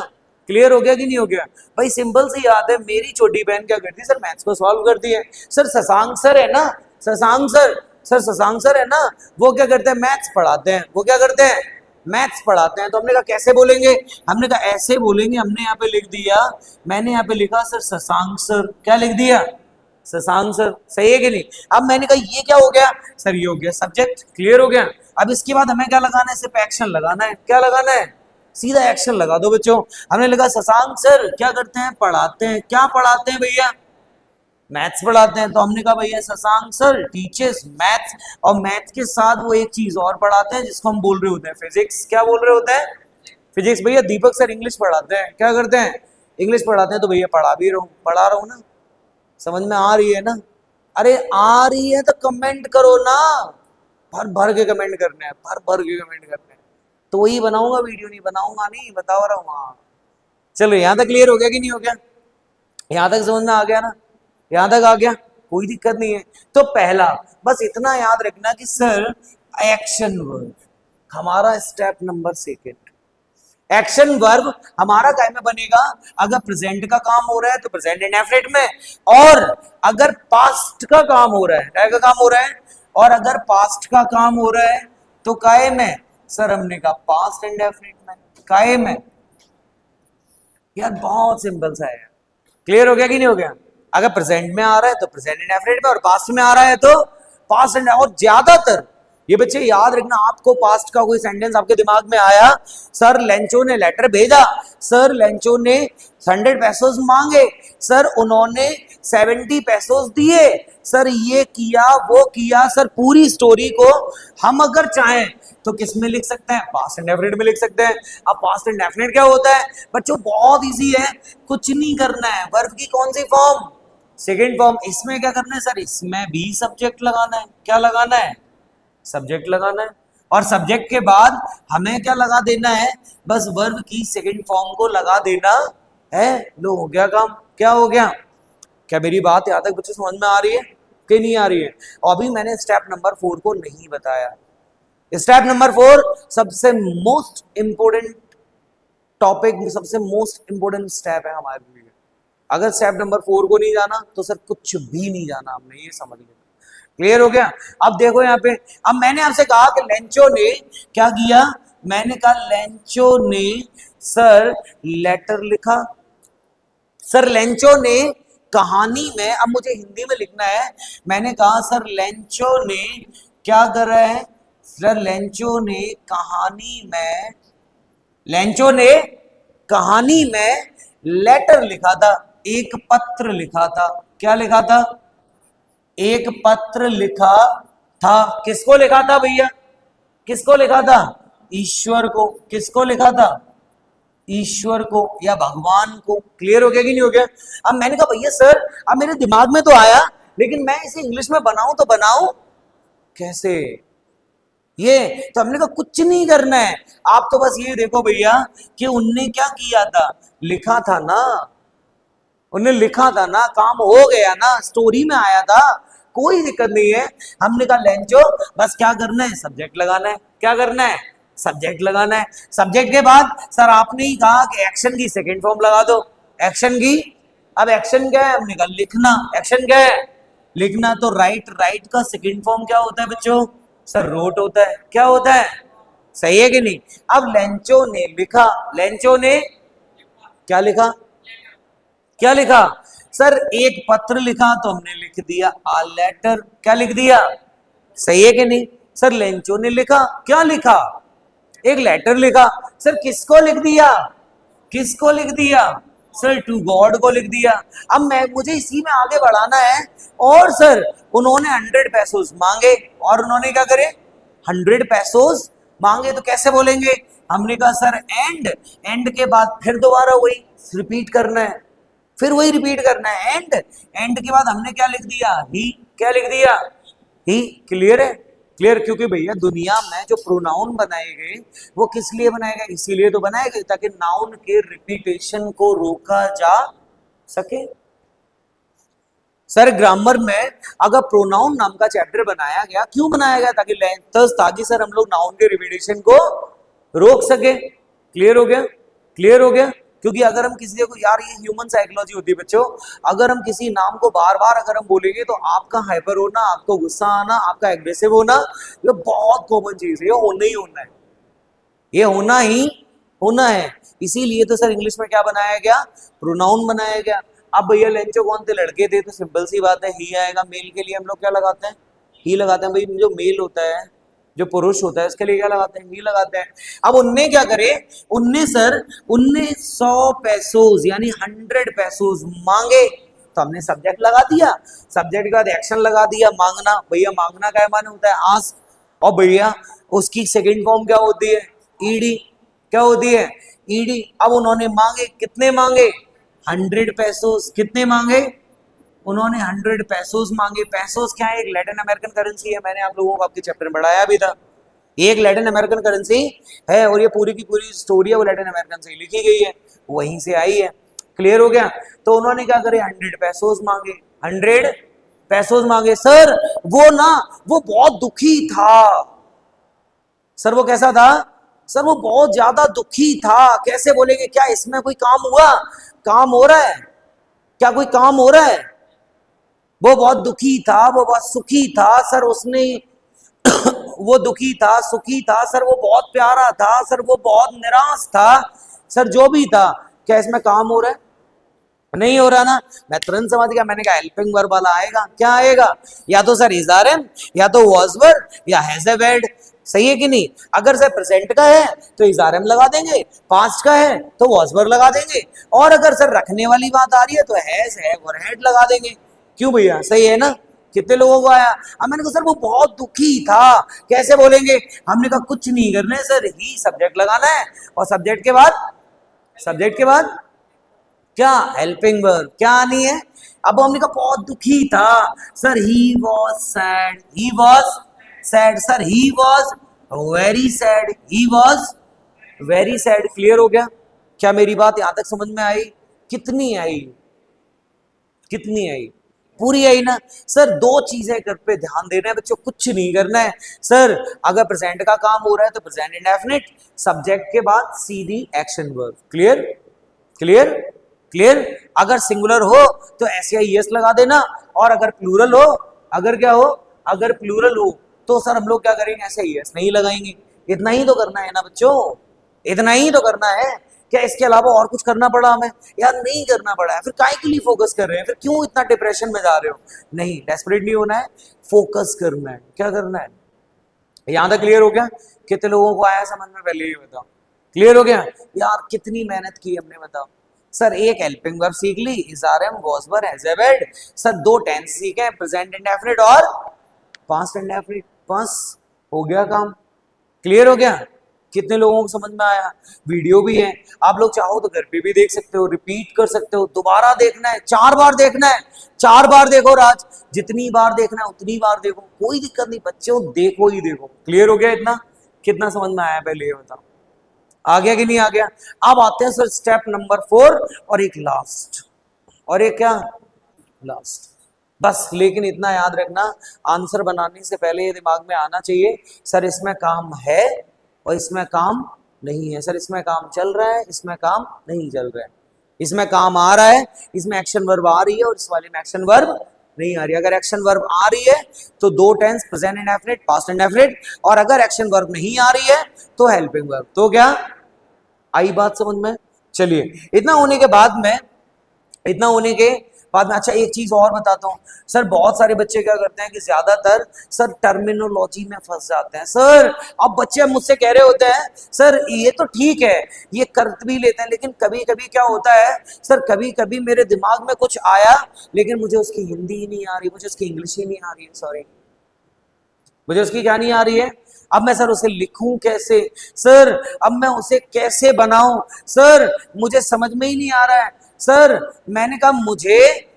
क्लियर हो गया कि नहीं हो गया भाई? सिंपल सी याद है, मेरी छोटी बहन क्या करती है सर? मैथ्स को सॉल्व करती है। सर शशांक सर है ना, Shashank sir, sir Shashank sir है ना, वो क्या करते हैं? मैथ्स पढ़ाते हैं। वो क्या करते हैं? मैथ्स पढ़ाते हैं। तो हमने कहा कैसे बोलेंगे? हमने कहा ऐसे बोलेंगे। हमने यहाँ पे लिख दिया, मैंने यहाँ पे लिखा सर शशांक सर। क्या लिख दिया? शशांक सर। सही है कि नहीं? अब मैंने कहा ये क्या हो गया सर? ये हो गया सब्जेक्ट। क्लियर हो गया? अब इसके बाद हमें क्या लगाना है? सिर्फ एक्शन लगाना है। क्या लगाना है? सीधा एक्शन लगा दो बच्चों। हमने लिखा शशांक सर क्या करते हैं? पढ़ाते हैं। क्या पढ़ाते हैं भैया? मैथ्स पढ़ाते हैं। तो हमने कहा भैया शशांक सर टीचर्स मैथ्स, और मैथ्स के साथ वो एक चीज और पढ़ाते हैं जिसको हम बोल रहे होते हैं फिजिक्स। क्या बोल रहे होते हैं? फिजिक्स। भैया दीपक सर इंग्लिश पढ़ाते हैं। क्या करते हैं? इंग्लिश पढ़ाते हैं। तो भैया पढ़ा भी रहा हूँ, पढ़ा रहा हूँ ना? समझ में आ रही है ना? अरे आ रही है तो कमेंट करो ना, भर भर के कमेंट करने हैं, भर भर के कमेंट करने हैं। तो वही बनाऊंगा वीडियो, नहीं बनाऊंगा नहीं, बता रहा हूँ। हाँ चलो, यहां तक क्लियर हो गया कि नहीं हो गया? यहां तक समझ में आ गया ना? यहां तक आ गया? कोई दिक्कत नहीं है। तो पहला बस इतना याद रखना कि सर एक्शन वर्ब हमारा step number second. Action verb हमारा काय में बनेगा? अगर प्रेजेंट का काम हो रहा है तो प्रेजेंट इंडेफिनिट में, और अगर पास्ट का काम हो रहा है, काय का काम हो रहा है, और अगर पास्ट का काम हो रहा है तो काय में? सर हमने कहा पास्ट इंडेफिनिट में। काय में? यार बहुत सिंपल सा है। क्लियर हो गया कि नहीं हो गया? अगर प्रेजेंट में आ रहा है तो प्रेजेंट इंडेफिनिट में, और पास्ट में आ रहा है तो पास्ट इंडेफिनिट। और ज्यादातर ये बच्चे याद रखना, आपको पास्ट का कोई सेंटेंस आपके दिमाग में आया, सर लेंचो ने लेटर भेजा, सर लेंचो ने 100 पैसों मांगे, सर उन्होंने 70 पैसों दिए, सर ये किया वो किया, सर पूरी स्टोरी को हम अगर चाहें तो किस में लिख सकते हैं? पास्ट इंडेफिनिट में लिख सकते हैं। अब पास्ट इंडेफिनिट क्या होता है बच्चों? बहुत इजी है, कुछ नहीं करना है। वर्ब की कौन सी फॉर्म? Second form. इसमें क्या करना है सर? इसमें भी सब्जेक्ट लगाना है। क्या लगाना है? सब्जेक्ट लगाना है। और सब्जेक्ट के बाद हमें क्या लगा देना है? बस वर्ब की सेकेंड फॉर्म को लगा देना है। लो हो गया काम। क्या हो गया? क्या मेरी बात यहां तक बच्चों समझ में आ रही है कि नहीं आ रही है? और अभी मैंने स्टेप नंबर 4 को नहीं बताया। स्टेप नंबर 4 सबसे मोस्ट इंपोर्टेंट टॉपिक, सबसे मोस्ट इंपोर्टेंट स्टेप है हमारे लिए। अगर स्टेप नंबर 4 को नहीं जाना तो सर कुछ भी नहीं जाना हमने, ये समझ लेना। क्लियर हो गया। अब देखो यहाँ पे, अब मैंने आपसे कहा कि लेंचो ने क्या किया, मैंने कहा लेंचो ने सर लेटर लिखा, सर लेंचो ने कहानी में, अब मुझे हिंदी में लिखना है, मैंने कहा सर लेंचो ने क्या कर रहा है, सर लेंचो ने कहानी में, लेंचो ने कहानी में लेटर लिखा था, एक पत्र लिखा था। क्या लिखा था, एक पत्र लिखा था। किसको लिखा था भैया, किसको लिखा था, ईश्वर को। किसको लिखा था, ईश्वर को या भगवान को। क्लियर हो गया कि नहीं हो गया। अब मैंने कहा भैया सर, अब मेरे दिमाग में तो आया, लेकिन मैं इसे इंग्लिश में बनाऊं तो बनाऊं कैसे, ये तो हमने कहा कुछ नहीं करना है, आप तो बस ये देखो भैया कि उनने क्या किया था, लिखा था ना, उन्हें लिखा था ना, काम हो गया ना, स्टोरी में आया था, कोई दिक्कत नहीं है। हमने कहा लेंचो बस क्या करना है, सब्जेक्ट लगाना है। क्या करना है, सब्जेक्ट लगाना है। सब्जेक्ट के बाद सर आपने ही कहा कि एक्शन की सेकंड फॉर्म लगा दो, एक्शन की। अब एक्शन क्या है, हमने कहा लिखना। एक्शन क्या है, लिखना। तो राइट, राइट का सेकंड फॉर्म क्या होता है बच्चों, सर रोट होता है। क्या होता है, सही है कि नहीं। अब लेंचो ने लिखा, लेंचो ने क्या लिखा, क्या लिखा, सर एक पत्र लिखा, तो हमने लिख दिया आ लेटर। क्या लिख दिया, सही है कि नहीं। सर लेंचो ने लिखा, क्या लिखा, एक लेटर लिखा। सर किसको लिख दिया, किसको लिख दिया, सर टू गॉड को लिख दिया। अब मैं, मुझे इसी में आगे बढ़ाना है। और सर उन्होंने 100 पैसोस मांगे, और उन्होंने क्या करे, 100 पैसोस मांगे। तो कैसे बोलेंगे, हमने कहा सर एंड, एंड के बाद फिर दोबारा वही रिपीट करना है, फिर वही रिपीट करना है। एंड, एंड के बाद हमने क्या लिख दिया, ही। क्या लिख दिया, ही। क्लियर है, क्लियर। क्योंकि भैया दुनिया में जो प्रोनाउन बनाए गए वो किस लिए बनाए गए, इसीलिए तो बनाए गए ताकि नाउन के रिपीटेशन को रोका जा सके। सर ग्रामर में अगर प्रोनाउन नाम का चैप्टर बनाया गया, क्यों बनाया गया, ताकि सर हम लोग नाउन के रिपीटेशन को रोक सके। क्लियर हो गया, क्लियर हो गया। क्योंकि अगर हम किसी को, यार ये ह्यूमन साइकोलॉजी होती है बच्चों, अगर हम किसी नाम को बार बार अगर हम बोलेंगे तो आपका हाइपर होना, आपको गुस्सा आना, आपका एग्रेसिव होना, ये बहुत कॉमन चीज है, ये होना ही होना है, ये होना ही होना है। इसीलिए तो सर इंग्लिश में क्या बनाया गया, प्रोनाउन बनाया गया। अब भैया लेंचो कौन थे, लड़के थे, तो सिंपल सी बात है ही आएगा। मेल के लिए हम लोग क्या लगाते हैं, ही लगाते हैं। भाई जो मेल होता है, जो पुरुष होता है, उसके लिए क्या लगाते हैं, ही लगाते हैं। अब उनने क्या करे, उनने 100 पैसोस यानी 100 पैसोस मांगे, तो हमने सब्जेक्ट लगा दिया, सब्जेक्ट के बाद एक्शन लगा दिया, मांगना। भैया मांगना क्या माने होता है, आस्क। और भैया उसकी सेकंड फॉर्म क्या होती है, ईडी। क्या होती है, ईडी। अब उन्होंने मांगे, कितने मांगे, 100 पैसोस। कितने मांगे, उन्होंने 100 पैसोस मांगे। पैसोस क्या है, एक लैटिन अमेरिकन करेंसी है, मैंने आप लोगों को आपके चैप्टर में पढ़ाया भी था। एक लैटिन अमेरिकन करेंसी है, और ये पूरी की पूरी स्टोरी है वो लैटिन अमेरिकन से लिखी गई है, वहीं से आई है। क्लियर हो गया। तो उन्होंने क्या करे, 100 पैसोस मांगे, 100 पैसोस मांगे। सर वो ना, वो बहुत दुखी था। सर वो कैसा था, सर वो बहुत ज्यादा दुखी था। कैसे बोलेंगे, क्या इसमें कोई काम हुआ, काम हो रहा है, क्या कोई काम हो रहा है। वो बहुत दुखी था, वो बहुत सुखी था। सर उसने वो दुखी था, सुखी था। सर वो बहुत प्यारा था, सर वो बहुत निराश था। सर जो भी था, क्या इसमें काम हो रहा है, नहीं हो रहा ना। मैं तुरंत समझ गया, मैंने कहा हेल्पिंग वर्ब वाला आएगा। क्या आएगा, या तो सर इज आर एम, या तो वाज वर, या हैज ए वर्ड। सही है कि नहीं। अगर सर प्रेजेंट का है तो इज आर एम लगा देंगे, पास्ट का है तो वाज वर लगा देंगे, और अगर सर रखने वाली बात आ रही है तो हैज, हैव और हैड लगा देंगे। क्यों भैया, सही है ना। कितने लोगों को आया। अब मैंने कहा सर वो बहुत दुखी था, कैसे बोलेंगे। हमने कहा कुछ नहीं करना है सर, ही सब्जेक्ट लगाना है, और सब्जेक्ट के बाद, सब्जेक्ट के बाद क्या, हेल्पिंग वर्ब। क्या आनी है। अब हमने कहा बहुत दुखी था, sir he was sad, he was sad. Sir he was very sad, he was very sad. Clear हो गया। क्या मेरी बात यहां तक समझ में आई, कितनी आई, कितनी आई, पूरी आई ना। सर दो चीजें कर पे ध्यान देना है बच्चों, कुछ नहीं करना है। सर अगर प्रेजेंट का काम हो रहा है तो प्रेजेंट इंडेफिनिट, सब्जेक्ट के बाद सीधी action verb. Clear, clear, clear. अगर सिंगुलर हो तो एस या ईएस लगा देना, और अगर प्लूरल हो, अगर क्या हो, अगर प्लूरल हो तो सर हम लोग क्या करेंगे, ऐसे ही यस नहीं लगाएंगे। इतना ही तो करना है ना बच्चों, इतना ही तो करना है। क्या इसके अलावा और कुछ करना पड़ा हमें? यार नहीं करना पड़ा है। फिर काहे के लिए फोकस कर रहे हैं? फिर क्यों इतना डिप्रेशन में जा रहे हो? नहीं, डेस्परेट नहीं होना है, फोकस करना है। क्या करना है? यहां तक क्लियर हो गया? कितने लोगों को आया समझ में, पहले ये बताओ। क्लियर हो गया? यार कितनी मेहनत की हमने, बताओ। सर एक हेल्पिंग वर्ब सीख ली, is are am was were has had. Sir दो टेंस सीखे, प्रेजेंट इंडेफिनिट और पास्ट इंडेफिनिट। बस हो गया काम। क्लियर हो गया? कितने लोगों को समझ में आया? वीडियो भी है, आप लोग चाहो तो घर पे भी देख सकते हो, रिपीट कर सकते हो, दोबारा देखना है, 4 बार देखना है, 4 बार देखो राज, जितनी बार देखना है उतनी बार देखो, कोई दिक्कत नहीं बच्चों, देखो ही देखो। क्लियर हो गया? इतना कितना समझ में आया पहले ये बताओ? आ गया कि नहीं आ गया? अब आते हैं सर स्टेप नंबर 4 और एक लास्ट, और एक क्या लास्ट, बस। लेकिन इतना याद रखना, आंसर बनाने से पहले ये दिमाग में आना चाहिए, सर इसमें काम है और इसमें काम नहीं है। सर इसमें काम चल रहा है, इसमें काम नहीं चल रहा है। इसमें काम आ रहा है, इसमें एक्शन वर्ब आ रही है, और इस वाले में एक्शन वर्ब नहीं आ रही है। अगर एक्शन वर्ब आ रही है तो दो tense, present indefinite, past indefinite, और अगर एक्शन वर्ब नहीं आ रही है तो हेल्पिंग वर्ब। तो क्या आई बात समझ में? चलिए, इतना होने के बाद में, अच्छा एक चीज और बताता हूं। सर बहुत सारे बच्चे क्या करते हैं कि ज्यादातर सर टर्मिनोलॉजी में फंस जाते हैं। सर अब बच्चे मुझसे कह रहे होते हैं, सर ये तो ठीक है, ये कर भी लेते हैं, लेकिन कभी कभी क्या होता है सर, कभी कभी मेरे दिमाग में कुछ आया लेकिन मुझे उसकी हिंदी ही नहीं आ रही, मुझे उसकी इंग्लिश ही नहीं आ रही है, सॉरी मुझे उसकी क्या नहीं आ रही है। अब मैं सर उसे लिखूं कैसे? सर अब मैं उसे कैसे बनाऊं? सर मुझे समझ में ही नहीं आ रहा है। सर मैंने कहा मुझे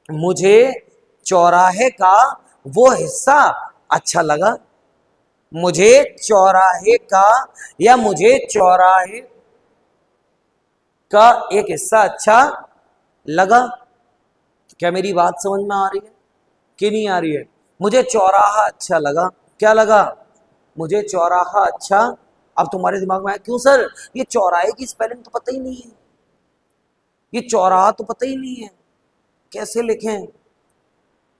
मुझे चौराहे का वो हिस्सा अच्छा लगा, मुझे चौराहे का या मुझे चौराहे का एक हिस्सा अच्छा लगा। क्या मेरी बात समझ में आ रही है कि नहीं आ रही है? मुझे चौराहा अच्छा लगा, क्या लगा? मुझे चौराहा अच्छा। अब तुम्हारे दिमाग में आया क्यों सर, ये चौराहे की स्पेलिंग तो पता ही नहीं है, ये चौराहा तो पता ही नहीं है, कैसे लिखें,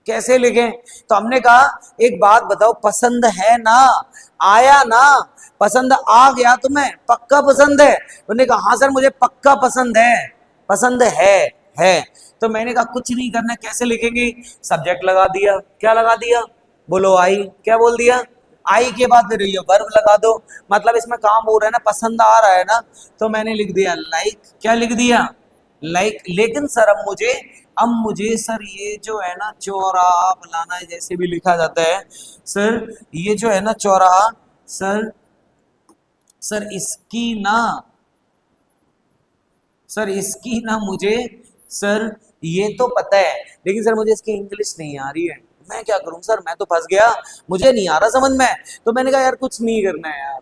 कैसे लिखें? तो हमने कहा एक बात बताओ, पसंद है ना, आया ना, पसंद आ गया तुम्हें, पक्का पसंद है? उन्होंने कहा हाँ सर मुझे पक्का पसंद है, पसंद है। तो मैंने कहा कुछ नहीं करना, कैसे लिखेंगे? सब्जेक्ट लगा दिया, क्या लगा दिया? बोलो आई, क्या बोल दिया? आई के बाद फिर ये वर्ब लगा दो, मतलब इसमें काम हो रहा है ना, पसंद आ रहा है ना, तो मैंने लिख दिया लाइक। क्या लिख दिया? लाइक। लेकिन सर अब मुझे सर ये जो है ना चौराहा फलाना है, जैसे भी लिखा जाता है सर, ये जो है ना चौराहा, सर इसकी ना मुझे सर ये तो पता है, लेकिन सर मुझे इसकी इंग्लिश नहीं आ रही है, मैं क्या करूं सर, मैं तो फंस गया, मुझे नहीं आ रहा समझ में। तो मैंने कहा यार कुछ नहीं करना है यार,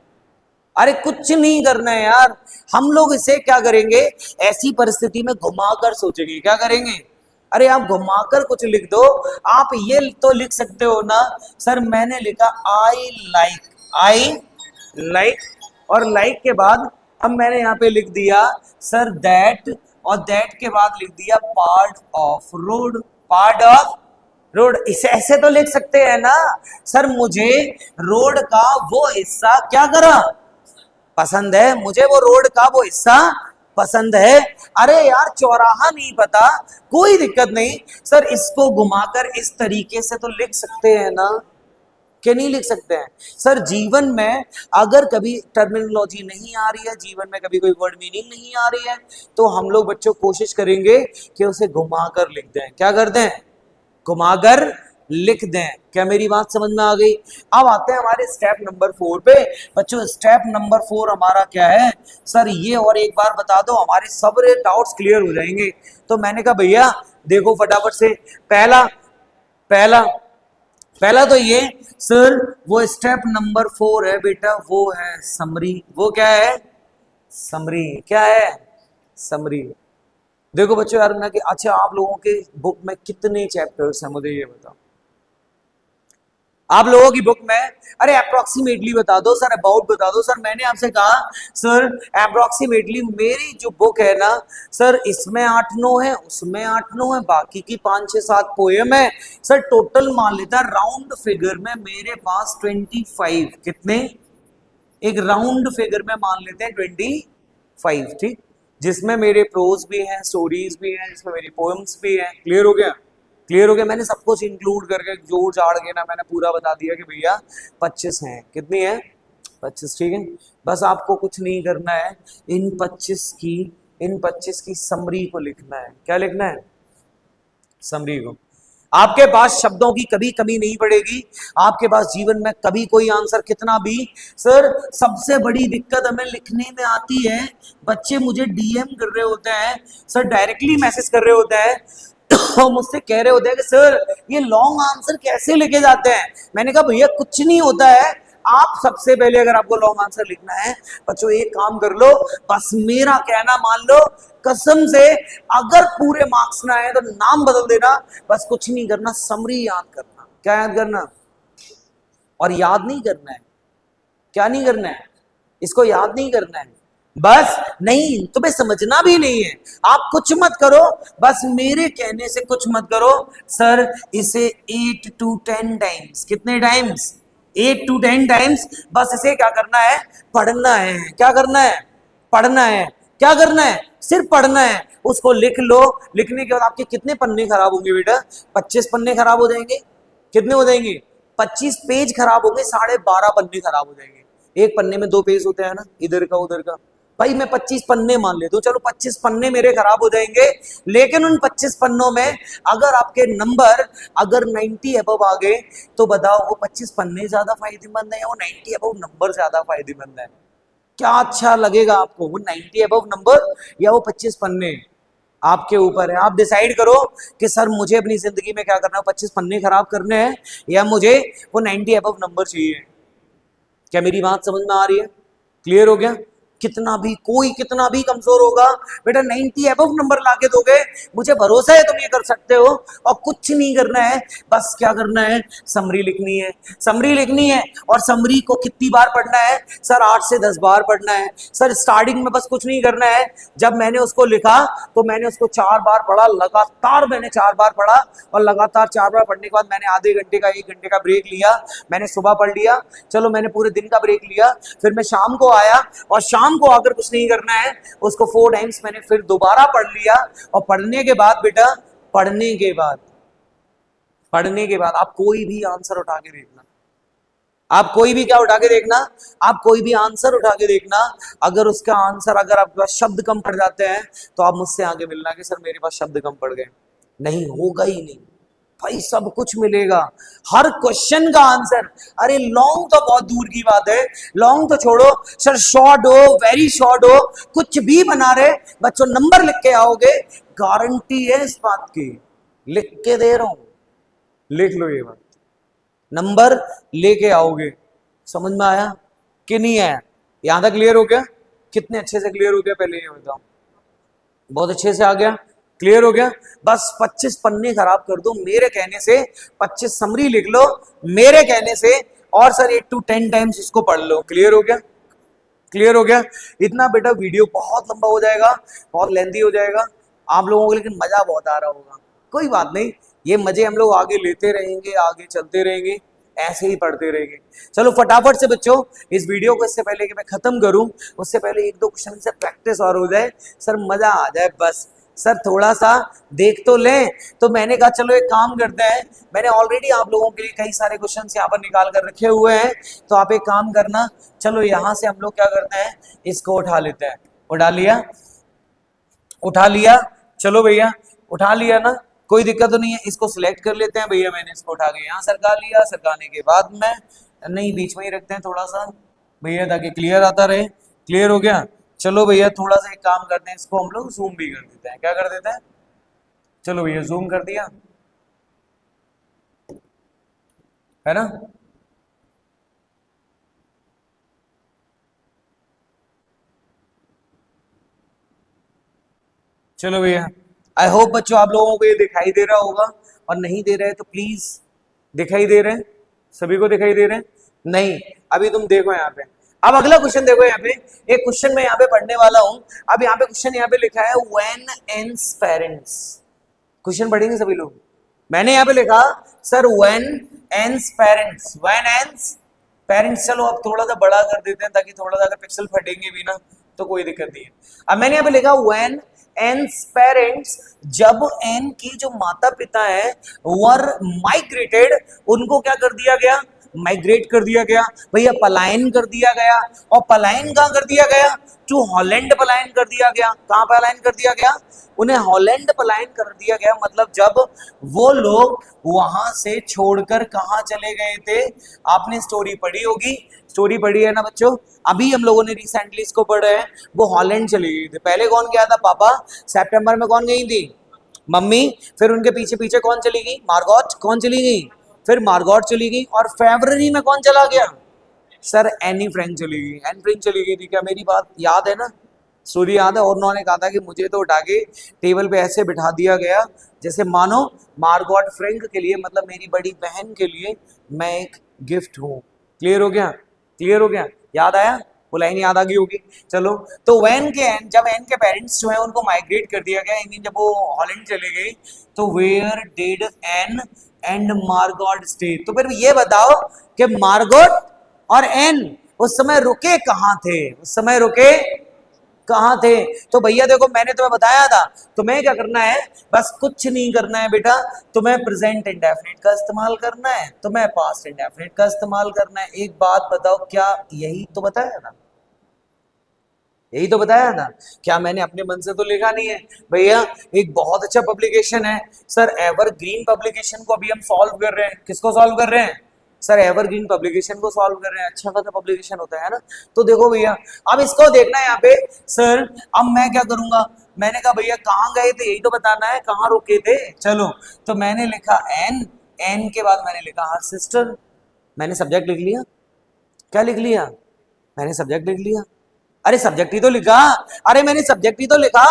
अरे कुछ नहीं करना है यार, हम लोग इसे क्या करेंगे, ऐसी परिस्थिति में घुमाकर सोचेंगे। क्या करेंगे? अरे आप घुमाकर कुछ लिख दो। आप ये तो लिख सकते हो ना सर, मैंने लिखा आई लाइक, और लाइक के बाद अब मैंने यहाँ पे लिख दिया सर दैट, और दैट के बाद लिख दिया पार्ट ऑफ रोड। इसे ऐसे तो लिख सकते हैं ना सर, मुझे रोड का वो हिस्सा क्या करा, पसंद है, मुझे वो रोड का वो हिस्सा पसंद है। अरे यार चौराहा नहीं पता, कोई दिक्कत नहीं सर, इसको घुमाकर इस तरीके से तो लिख सकते हैं ना, क्या नहीं लिख सकते हैं? सर जीवन में अगर कभी टर्मिनोलॉजी नहीं आ रही है, जीवन में कभी कोई वर्ड मीनिंग नहीं आ रही है, तो हम लोग बच्चों कोशिश करेंगे कि उसे घुमाकर लिख दें। क्या कर दें? घुमाकर लिख दें। क्या मेरी बात समझ में आ गई? अब आते हैं हमारे स्टेप नंबर 4 पे। बच्चों स्टेप नंबर 4 हमारा क्या है सर, ये और एक बार बता दो, हमारे सब डाउट्स क्लियर हो जाएंगे। तो मैंने कहा भैया देखो फटाफट से, पहला तो ये सर, वो स्टेप नंबर 4 है बेटा, वो है समरी। वो क्या है? समरी। क्या है? समरी। देखो बच्चों यार ना कि अच्छा आप लोगों के बुक में कितने चैप्टर्स हैं, मुझे ये बताओ। आप लोगों की बुक में, अरे अप्रोक्सीमेटली बता दो सर, अबाउट बता दो सर। मैंने आपसे कहा सर अप्रोक्सीमेटली, मेरी जो बुक है ना सर, इसमें 8-9 है, उसमें 8-9 है, बाकी की 5-6-7 पोएम है सर। टोटल मान लेता राउंड फिगर में मेरे पास 25, कितने, एक राउंड फिगर में मान लेते हैं 25, ठीक, जिसमें मेरे प्रोज भी हैं, स्टोरीज भी हैं, जिसमें मेरी पोएम्स भी हैं। क्लियर हो गया? क्लियर हो गया? मैंने सब कुछ इंक्लूड करके जोड़ जाड़ के ना मैंने पूरा बता दिया कि भैया 25 हैं। कितनी है? 25, ठीक है। बस आपको कुछ नहीं करना है, इन 25 की समरी को लिखना है। क्या लिखना है? समरी को। आपके पास शब्दों की कभी कमी नहीं पड़ेगी, आपके पास जीवन में कभी कोई आंसर कितना भी, सर सबसे बड़ी दिक्कत हमें लिखने में आती है। बच्चे मुझे डीएम कर रहे होते हैं सर, डायरेक्टली मैसेज कर रहे होते हैं और मुझसे कह रहे होते हैं कि सर ये लॉन्ग आंसर कैसे लिखे जाते हैं। मैंने कहा भैया कुछ नहीं होता है, आप सबसे पहले अगर आपको लॉन्ग आंसर लिखना है बच्चों एक काम कर लो, बस मेरा कहना मान लो, कसम से अगर पूरे मार्क्स ना आए तो नाम बदल देना, बस कुछ नहीं करना, समरी याद करना। क्या याद करना? और याद नहीं करना है, क्या नहीं करना है, इसको याद नहीं करना है, बस नहीं तुम्हें समझना भी नहीं है, आप कुछ मत करो, बस मेरे कहने से कुछ मत करो। सर इसे 8 to 10 टाइम्स, कितने टाइम्स? 8 to 10 times. बस इसे क्या करना है? पढ़ना है। क्या करना है? पढ़ना है। क्या करना है? सिर्फ पढ़ना है। उसको लिख लो, लिखने के बाद आपके कितने पन्ने खराब होंगे बेटा? 25 पन्ने खराब हो जाएंगे। कितने हो जाएंगे? 25 पेज खराब होंगे, 12.5 पन्ने खराब हो जाएंगे। एक पन्ने में 2 पेज होते हैं ना, इधर का उधर का। भाई मैं 25 पन्ने मान लेता हूं, चलो 25 पन्ने मेरे खराब हो जाएंगे, लेकिन उन 25 पन्नों में अगर आपके नंबर अगर 90 अबव आ गए तो बताओ वो 25 पन्ने ज्यादा फायदेमंद है या वो 90 अबव नंबर ज्यादा फायदेमंद है? क्या अच्छा लगेगा आपको, वो 90 अबव नंबर या वो 25 पन्ने? आपके ऊपर है, आप डिसाइड करो कि सर मुझे अपनी जिंदगी में क्या करना है, 25 पन्ने खराब करने हैं या मुझे वो 90 अबव नंबर चाहिए। क्या मेरी बात समझ में आ रही है? क्लियर हो गया? कितना भी कोई कितना भी कमजोर होगा बेटा, 90 अबव नंबर लाके दोगे, मुझे भरोसा है तुम ये कर सकते हो। और कुछ नहीं करना है, बस क्या करना है? समरी लिखनी है। समरी लिखनी है, और समरी को कितनी बार पढ़ना है? सर 8 से 10 बार पढ़ना है। सर स्टार्टिंग में बस कुछ नहीं करना है, जब मैंने उसको लिखा तो मैंने उसको 4 बार पढ़ा, लगातार मैंने 4 बार पढ़ा, और लगातार 4 बार पढ़ने के बाद मैंने आधे घंटे का 1 घंटे का ब्रेक लिया। मैंने सुबह पढ़ लिया, चलो मैंने पूरे दिन का ब्रेक लिया, फिर मैं शाम को आया, और शाम को अगर कुछ नहीं करना है उसको 4 टाइम्स मैंने फिर दोबारा पढ़ लिया। और पढ़ने के बाद बेटा, पढ़ने के बाद आप कोई भी आंसर उठा के देखना, आप कोई भी क्या उठा के देखना, आप कोई भी आंसर उठा के देखना, अगर उसका आंसर, अगर आपके पास शब्द कम पड़ जाते हैं तो आप मुझसे आगे मिलना कि सर मेरे पास शब्द कम पड़ गए। नहीं होगा ही नहीं भाई, सब कुछ मिलेगा, हर क्वेश्चन का आंसर। अरे लॉन्ग तो बहुत दूर की बात है, लॉन्ग तो छोड़ो सर, शॉर्ट हो, वेरी शॉर्ट हो, कुछ भी बना रहे बच्चों, नंबर लिख के आओगे, गारंटी है इस बात की, लिख के दे रहा हूं, लिख लो ये बात, नंबर लेके आओगे। समझ में आया कि नहीं आया? यहां तक क्लियर हो गया? कितने अच्छे से क्लियर हो गया पहले ये बताओ? बहुत अच्छे से आ गया, क्लियर हो गया? बस 25 पन्ने खराब कर दो मेरे कहने से, 25 समरी लिख लो मेरे कहने से, और सर 8 to 10 टाइम्स इसको पढ़ लो। क्लियर हो गया? क्लियर हो गया? इतना बेटा वीडियो बहुत लंबा हो जाएगा, बहुत लेंथी हो जाएगा आप लोगों को, लेकिन मजा बहुत आ रहा होगा। कोई बात नहीं, ये मजे हम लोग आगे लेते रहेंगे, आगे चलते रहेंगे, ऐसे ही पढ़ते रहेंगे। चलो फटाफट से बच्चों, इस वीडियो को इससे पहले कि मैं खत्म करूं, उससे पहले 1-2 क्वेश्चन से प्रैक्टिस और हो जाए, सर मजा आ जाए, बस सर थोड़ा सा देख तो लें। तो मैंने कहा चलो एक काम करते हैं, मैंने ऑलरेडी आप लोगों के लिए कई सारे क्वेश्चंस यहाँ पर निकाल कर रखे हुए हैं, तो आप एक काम करना, चलो यहाँ से हम लोग क्या करते हैं, इसको उठा लेते हैं। उठा लिया? उठा लिया? चलो भैया उठा लिया ना, कोई दिक्कत तो नहीं है, इसको सिलेक्ट कर लेते हैं भैया। मैंने इसको उठा के यहाँ सरका लिया, सरकाने के बाद में नहीं, बीच में ही रखते हैं थोड़ा सा भैया, ताकि क्लियर आता रहे। क्लियर हो गया? चलो भैया थोड़ा सा एक काम करते हैं, इसको हम लोग जूम भी कर देते हैं। क्या कर देते हैं? चलो भैया जूम कर दिया है ना। चलो भैया, आई होप बच्चों आप लोगों को ये दिखाई दे रहा होगा, और नहीं दे रहे तो प्लीज, दिखाई दे रहे हैं सभी को दिखाई दे रहे हैं? नहीं। अभी तुम देखो यहाँ पे, अब अगला क्वेश्चन देखो यहाँ पे, एक क्वेश्चन मैं यहाँ पे पढ़ने वाला हूं। अब यहाँ पे क्वेश्चन यहाँ पे लिखा है व्हेन एंड्स पेरेंट्स। क्वेश्चन पढ़ेंगे सभी लोग। मैंने यहाँ पे लिखा sir when ends parents, when ends parents. चलो अब थोड़ा सा बड़ा कर देते हैं ताकि थोड़ा सा अगर पिक्सल फटेंगे भी ना तो कोई दिक्कत नहीं है। अब मैंने यहाँ पे लिखा व्हेन एंड्स पेरेंट्स, जब एन की जो माता पिता है वर माइग्रेटेड, उनको क्या कर दिया गया? माइग्रेट कर दिया गया भैया, पलायन कर दिया गया। और पलायन कहां कर दिया गया? टू हॉलैंड पलायन कर दिया गया। कहां पलायन कर दिया गया? उन्हें हॉलैंड पलायन कर दिया गया। मतलब जब वो लोग वहां से छोड़कर कहां चले गए थे? आपने स्टोरी पढ़ी होगी, स्टोरी पढ़ी है ना बच्चों? अभी हम लोगों ने रिसेंटली इसको पढ़ा है। वो हॉलैंड चली गई थी। पहले कौन गया था? पापा। सितंबर में कौन गई थी? मम्मी। फिर उनके पीछे पीछे कौन चली गई? मार्गोट। कौन चली गई? फिर मार्गोट चली गई। और फरवरी में कौन चला गया? सर एनी फ्रैंक चली गई। एन फ्रैंक चली गई थी। क्या मेरी बात याद है ना? स्टोरी याद है? और उन्होंने कहा था कि मुझे तो उठा के टेबल पे ऐसे बिठा दिया गया जैसे मानो मार्गोट फ्रैंक के लिए, मतलब मेरी बड़ी बहन के लिए मैं एक गिफ्ट हूँ। क्लियर हो गया? क्लियर हो गया? याद आया? वो लाइन याद आ गई होगी। चलो, तो वैन के एन, जब एन के पेरेंट्स जो है उनको माइग्रेट कर दिया गया, जब वो हॉलैंड चले गई, तो where did Anne and Margot stay. तो फिर ये बताओ कि मार्गोट और एन उस समय रुके कहाँ थे? उस समय रुके कहाँ थे? तो भैया देखो, मैंने तुम्हें बताया था तुम्हें क्या करना है, बस कुछ नहीं करना है बेटा। तुम्हें प्रेजेंट इंडेफिनिट का इस्तेमाल करना है, तुम्हें पास्ट इंडेफिनिट का इस्तेमाल करना है। एक बात बताओ, क्या यही तो बताया था? यही तो बताया था। क्या मैंने अपने मन से तो लिखा नहीं है भैया। एक बहुत अच्छा पब्लिकेशन है सर, एवरग्रीन पब्लिकेशन को अभी हम सॉल्व कर रहे हैं। किसको सॉल्व कर रहे हैं? सर एवरग्रीन पब्लिकेशन को सॉल्व कर रहे हैं। अच्छा खासा पब्लिकेशन होता है ना। तो देखो भैया, अब इसको देखना है यहाँ पे। सर अब मैं क्या करूंगा? मैंने कहा भैया कहाँ गए थे यही तो बताना है, कहाँ रुके थे। चलो, तो मैंने लिखा एन, एन के बाद मैंने लिखा हर सिस्टर। मैंने सब्जेक्ट लिख लिया। क्या लिख लिया? मैंने सब्जेक्ट लिख लिया। अरे सब्जेक्ट ही तो लिखा। अरे मैंने सब्जेक्ट ही तो लिखा।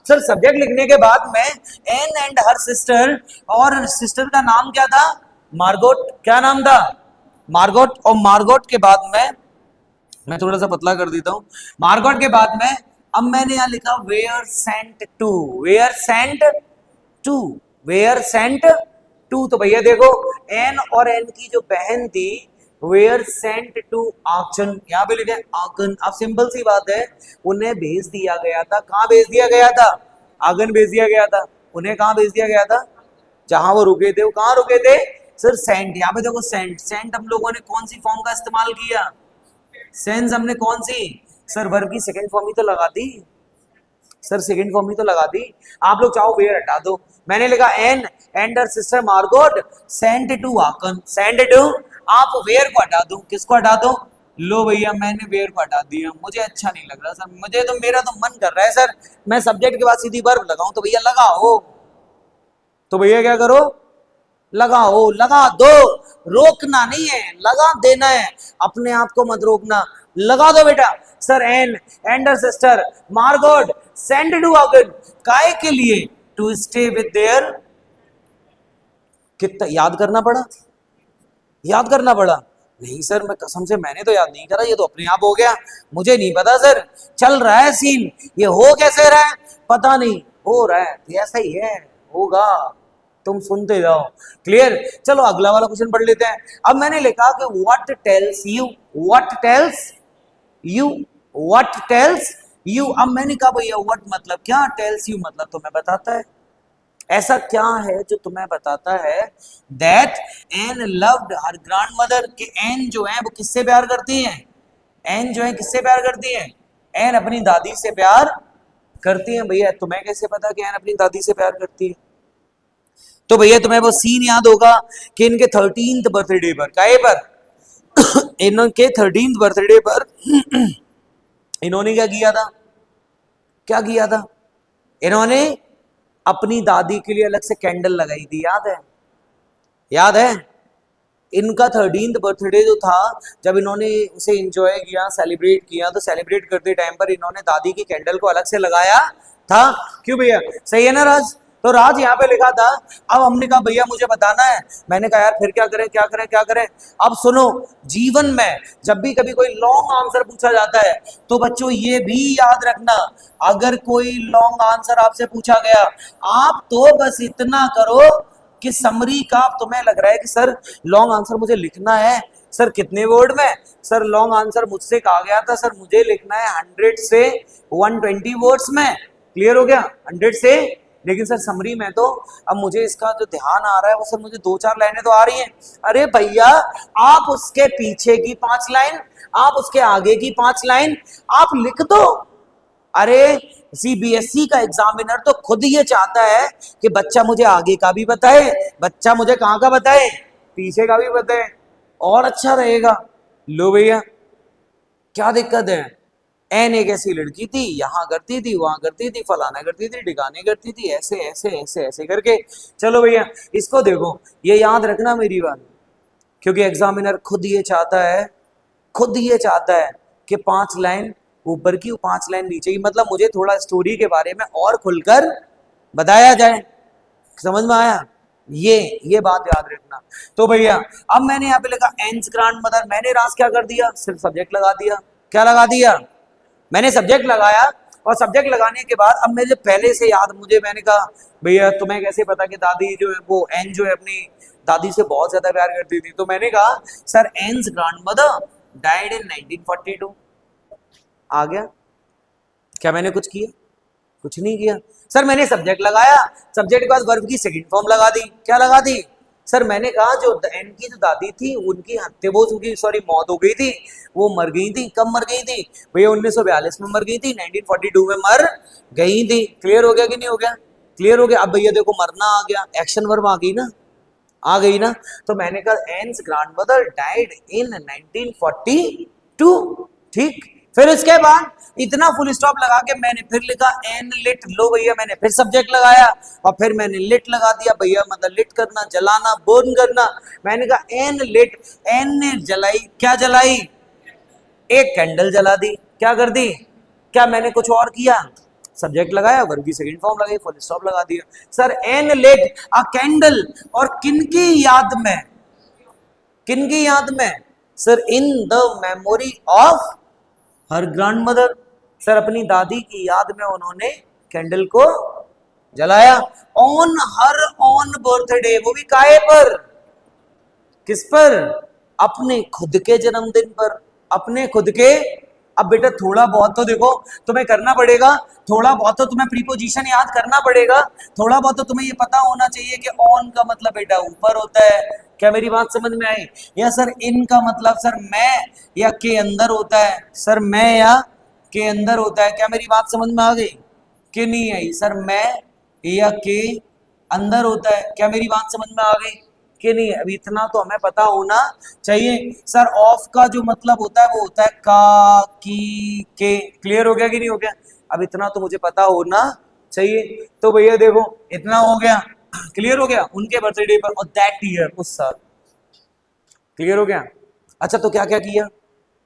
सर सब्जेक्ट लिखने के बाद मैं एन एंड हर सिस्टर, और सिस्टर का नाम क्या था? मार्गोट। क्या नाम था? मार्गोट। और मार्गोट के बाद मैं थोड़ा सा पतला कर देता हूं। मार्गोट के बाद में अब मैंने यहां लिखा where sent to, where sent to, where sent to. तो भैया देखो, एन और एन की जो बहन थी वेयर सेंट टू आकन, यहाँ पे लिखे आकन। अब सिंपल सी बात है, उन्हें भेज दिया गया था। कहाँ भेज दिया गया था? आगन भेज दिया गया था। उन्हें कहाँ भेज दिया गया था? जहां वो रुके थे। वो कहाँ रुके थे? Sir sent. यहाँ पे देखो सेंट, सेंट हम लोगों ने कौन सी फॉर्म का इस्तेमाल किया? सेंस हमने कौन सी? सर वर्ब की सेकेंड फॉर्म ही तो लगा दी। सर सेकेंड फॉर्म ही तो लगा दी। आप लोग चाहो वेयर हटा दो। मैंने लिखा Anne and her sister Margot sent to Aachen, sent to. आप वेयर को हटा दो। किसको हटा दो? लो भैया मैंने वेयर को हटा दिया। मुझे अच्छा नहीं लग रहा सर, मुझे तो, मेरा तो मन कर रहा है सर मैं सब्जेक्ट के बाद सीधी वर्ब लगाऊं। तो भैया लगाओ। तो भैया क्या करो? लगाओ, लगा दो। रोकना नहीं है, लगा देना है। अपने आप को मत रोकना, लगा दो बेटा। Sir Anne and sister Margot sent to आगन, काय के लिए? To stay with their. कितना याद करना पड़ा? याद करना पड़ा? नहीं सर मैं कसम से मैंने तो याद नहीं करा, ये तो अपने आप हो गया। मुझे नहीं पता सर, चल रहा है सीन। ये हो कैसे रहा है पता नहीं, हो रहा है ऐसा ही है, होगा। तुम सुनते जाओ। क्लियर? चलो अगला वाला क्वेश्चन पढ़ लेते हैं। अब मैंने लिखा कि what tells you, what tells you, what tells you. अब मैंने कहा भैया व्हाट मतलब क्या, टेल्स यू मतलब तुम्हें बताता है। ऐसा क्या है जो तुम्हें बताता है that N loved her grandmother, कि एन जो है वो किससे प्यार करती है? एन जो है किससे प्यार करती है? एन अपनी दादी से प्यार करती है। भैया तुम्हें कैसे पता कि एन अपनी दादी से प्यार करती है? तो भैया तुम्हें वो सीन याद होगा कि इनके 13th बर्थडे पर, काहे पर इनके 13th बर्थडे पर इन्होंने क्या किया था? क्या किया था? इन्होंने अपनी दादी के लिए अलग से कैंडल लगाई थी। याद है? याद है? इनका 13th बर्थडे जो था, जब इन्होंने उसे एंजॉय किया, सेलिब्रेट किया, तो सेलिब्रेट करते टाइम पर इन्होंने दादी की कैंडल को अलग से लगाया था। क्यों भैया? सही है ना राज? तो राज यहाँ पे लिखा था। अब हमने कहा भैया मुझे बताना है। मैंने कहा यार फिर क्या करें क्या करें क्या करें। अब सुनो, जीवन में जब भी कभी कोई लॉन्ग आंसर पूछा जाता है तो बच्चों ये भी याद रखना, अगर कोई लॉन्ग आंसर आपसे पूछा गया, आप तो बस इतना करो कि समरी का तुम्हें लग रहा है कि सर लॉन्ग आंसर मुझे लिखना है, सर कितने वर्ड में, सर लॉन्ग आंसर मुझसे कहा गया था सर मुझे लिखना है 100 से 120 वर्ड्स में, क्लियर हो गया 100 से, लेकिन सर समरी में तो अब मुझे इसका जो ध्यान आ रहा है वो सर मुझे 2-4 लाइनें तो आ रही हैं। अरे भैया आप उसके पीछे की 5 लाइन, आप उसके आगे की 5 लाइन आप लिख दो। अरे सीबीएसई का एग्जामिनर तो खुद ये चाहता है कि बच्चा मुझे आगे का भी बताए, बच्चा मुझे कहाँ का बताए, पीछे का भी बताए, और अच्छा रहेगा। लो भैया क्या दिक्कत है, एन एक ऐसी लड़की थी, यहाँ करती थी वहां करती थी फलाना करती थी ठिकाने करती थी, ऐसे ऐसे ऐसे ऐसे करके। चलो भैया इसको देखो, ये याद रखना मेरी बात, क्योंकि एग्जामिनर खुद ये चाहता है, खुद ये चाहता है कि 5 लाइन ऊपर की 5 लाइन नीचे की, मतलब मुझे थोड़ा स्टोरी के बारे में और खुलकर बताया जाए। समझ में आया? ये बात याद रखना। तो भैया अब मैंने यहाँ पे लिखा एंस ग्रांड मदर, मैंने राज क्या कर दिया, सिर्फ सब्जेक्ट लगा दिया। क्या लगा दिया? मैंने सब्जेक्ट लगाया, और सब्जेक्ट लगाने के बाद अब मुझे पहले से याद, मुझे मैंने कहा भैया तुम्हें कैसे पता कि दादी जो है वो एन जो है अपनी दादी से बहुत ज्यादा प्यार करती थी। तो मैंने कहा sir Anne's grandmother died in 1942। आ गया? क्या मैंने कुछ किया? कुछ नहीं किया। सर मैंने सब्जेक्ट लगाया, सब्जेक्ट के बाद वर्ब की सेकंड फॉर्म लगा दी। क्या लगा दी? सर मैंने कहा जो एन की जो दादी थी उनकी हत्या, वो उनकी सॉरी मौत हो गई थी, वो मर गई थी। कब मर गई थी भैया? 1942 में मर गई थी, 1942 में मर गई थी। क्लियर हो गया कि नहीं हो गया? क्लियर हो गया। अब भैया देखो मरना आ गया, एक्शन वर्ब आ गई ना, आ गई ना। तो मैंने कहा एन्स ग्रैंडमदर डाइड इन 1942। ठीक, फिर उसके बाद इतना फुल स्टॉप लगा के मैंने फिर लिखा एन लिट। लो भैया मैंने फिर सब्जेक्ट लगाया और फिर मैंने लिट लगा दिया। भैया मतलब लिट करना, जलाना, बर्न करना। मैंने कहा एन लिट, एन ने जलाई, क्या जलाई? एक कैंडल जला दी। क्या कर दी? क्या मैंने कुछ और किया? सब्जेक्ट लगाया, वर्ब की सेकंड फॉर्म लगाई, फुल स्टॉप लगा दिया। Sir Anne lit a candle, और किनकी याद में? किनकी याद में? Sir in the memory of her grandmother. सर अपनी दादी की याद में उन्होंने कैंडल को जलाया। ऑन हर ऑन बर्थडे, वो भी काहे पर? किस पर? अपने खुद के जन्मदिन पर, अपने खुद के। अब बेटा थोड़ा बहुत तो देखो तुम्हें करना पड़ेगा, थोड़ा बहुत तो तुम्हें प्रीपोजिशन याद करना पड़ेगा, थोड़ा बहुत तो तुम्हें ये पता होना चाहिए कि ऑन का मतलब बेटा ऊपर होता है। क्या मेरी बात समझ में आई? या सर इन का मतलब सर मैं या के अंदर होता है, सर मैं या के अंदर होता है। क्या मेरी बात समझ में आ गई कि नहीं आई? सर मैं या के अंदर होता है। क्या मेरी बात समझ में आ गई कि नहीं? अभी इतना तो हमें पता होना चाहिए। सर ऑफ का जो मतलब होता है वो होता है का, की, के। क्लियर हो गया कि नहीं हो गया? अब इतना तो मुझे पता होना चाहिए। तो भैया देखो इतना हो गया, क्लियर हो गया उनके बर्थडे पर और दैट ईयर, उस साल। क्लियर हो गया? अच्छा तो क्या क्या किया?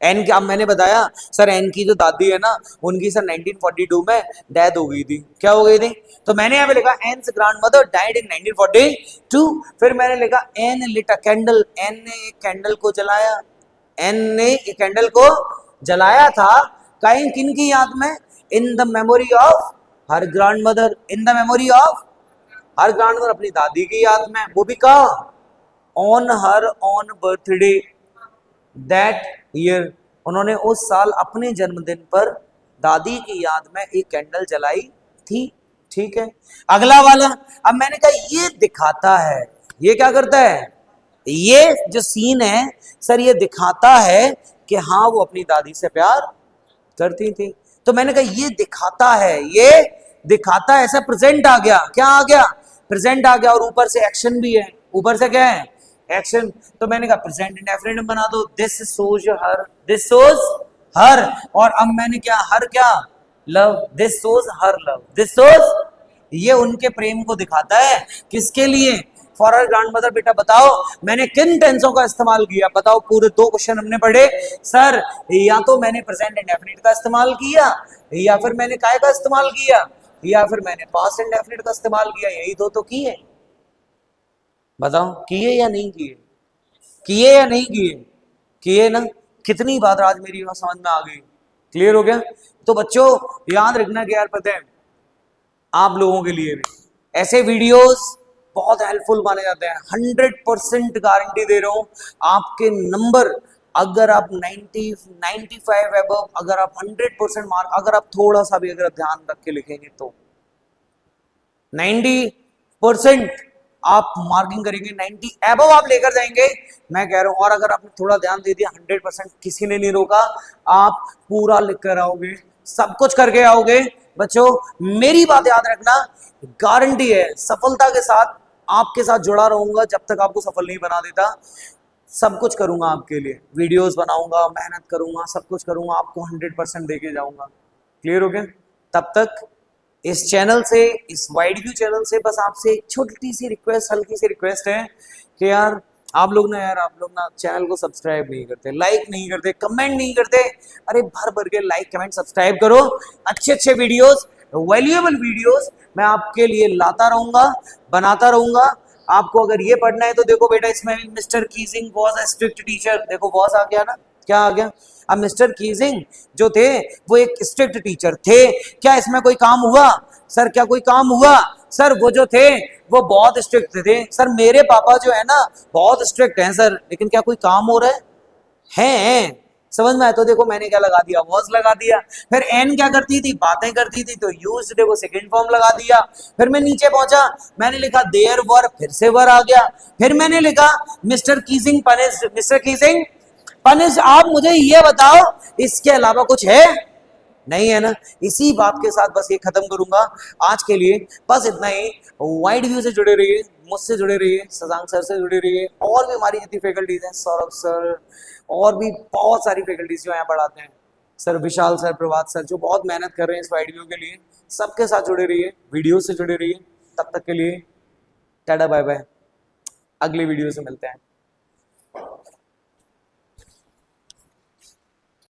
एन क्या मैंने बताया, सर एन की जो दादी है ना उनकी सर 1942 में डेथ हो गई थी। क्या हो गई थी? तो मैंने यहाँ पे लिखा एन्स ग्रैंडमदर डाइड इन 1942। फिर मैंने लिखा Anne lit a candle, Anne ने एक कैंडल को जलाया, एन ने एक कैंडल को जलाया था। कहीं किन की याद में? इन the memory of her grandmother, in the memory of her grandmother, अपनी दादी की याद में। वो भी कहा on her on birthday that year, उन्होंने उस साल अपने जन्मदिन पर दादी की याद में एक कैंडल जलाई थी। ठीक है, अगला वाला। अब मैंने कहा ये दिखाता है, ये क्या करता है? ये जो सीन है सर ये दिखाता है कि हाँ वो अपनी दादी से प्यार करती थी। तो मैंने कहा ये दिखाता है, ये दिखाता है, ऐसा प्रेजेंट आ गया। क्या आ गया? प्रेजेंट आ गया, और ऊपर से एक्शन भी है। ऊपर से क्या है? एक्शन। तो मैंने कहा प्रेजेंट इंडेफिनिट बना दो, this shows her, this shows हर। और अब मैंने क्या, हर क्या? Love, this shows her love, this shows, ये उनके प्रेम को दिखाता है। किसके लिए? For her grandmother. बेटा बताओ मैंने किन टेंसों का इस्तेमाल किया? बताओ, पूरे 2 क्वेश्चन हमने पढ़े। सर या तो मैंने प्रेजेंट इंडेफिनिट का इस्तेमाल किया या फिर मैंने काय का इस्तेमाल किया? या फिर मैंने पास्ट एंड डेफिनेट का इस्तेमाल किया, यही तो किए। बताओ किए या नहीं किए, किए या नहीं किए, किए ना। कितनी बात आज मेरी बात समझ में आ गई, क्लियर हो गया। तो बच्चों याद रखना कि यार पता है आप लोगों के लिए भी ऐसे वीडियोस बहुत हेल्पफुल माने जाते हैं। 100% गारंटी दे रहा हूं, आपके नंबर अगर आप 90 95 एबव, अगर आप 100% मार्क, अगर आप थोड़ा सा भी अगर ध्यान रख के लिखेंगे तो 90% आप मार्किंग करेंगे, 90 एबव आप लेकर जाएंगे, मैं कह रहा हूं। और अगर आपने थोड़ा ध्यान दे दिया 100%, किसी ने नहीं रोका, आप पूरा लिख कर आओगे, सब कुछ करके आओगे। बच्चों मेरी बात याद रखना, गारंटी है सफलता के साथ आपके साथ जुड़ा रहूंगा जब तक आपको सफल नहीं बना देता। सब कुछ करूंगा आपके लिए, वीडियोस बनाऊंगा, मेहनत करूंगा, सब कुछ करूंगा, आपको 100% देके जाऊंगा। क्लियर हो गया। तब तक इस चैनल से, इस वाइड व्यू चैनल से बस आपसे एक छोटी सी रिक्वेस्ट, हल्की सी रिक्वेस्ट है कि यार आप लोग ना चैनल को सब्सक्राइब नहीं करते, लाइक नहीं करते, कमेंट नहीं करते। अरे भर भर के लाइक कमेंट सब्सक्राइब करो। अच्छे अच्छे वीडियोस, वैल्यूएबल वीडियोस मैं आपके लिए लाता रहूंगा, बनाता रहूंगा। आपको अगर ये पढ़ना है तो देखो बेटा, इसमें mister Keesing was a strict teacher, देखो वॉज आ गया ना, क्या आ गया। अब मिस्टर कीजिंग जो थे वो एक स्ट्रिक्ट टीचर थे, क्या इसमें कोई काम हुआ सर, क्या कोई काम हुआ सर। वो जो थे वो बहुत स्ट्रिक्ट थे सर, मेरे पापा जो है ना बहुत स्ट्रिक्ट हैं सर, लेकिन क्या कोई काम हो रहा है? समझ में आया। तो देखो मैंने क्या लगा दिया, वॉज लगा दिया। फिर एन क्या करती थी, बातें करती थी, तो यूज्ड देखो सेकंड फॉर्म लगा दिया। फिर मैं नीचे पहुंचा, मैंने लिखा देयर वर, फिर से वर आ गया। फिर मैंने लिखा mister Keesing punished, mister Keesing punish. आप मुझे ये बताओ इसके अलावा कुछ है? नहीं है ना। इसी बात के साथ बस ये खत्म करूंगा आज के लिए, बस इतना ही। वाइड व्यू से जुड़े रहिए, मुझसे जुड़े रहिए, शशांक सर से जुड़े रहिए, और भी हमारी जितनी फैकल्टीज हैं, सौरभ सर, और भी बहुत सारी फैकल्टीज जो यहाँ पढ़ाते हैं, सर विशाल सर, प्रभात सर, जो बहुत मेहनत कर रहे हैं इस वाइड व्यू के लिए, सबके साथ जुड़े रहिए, वीडियो से जुड़े रहिए। तब तक के लिए टाटा बाय बाय, अगली वीडियो से मिलते हैं।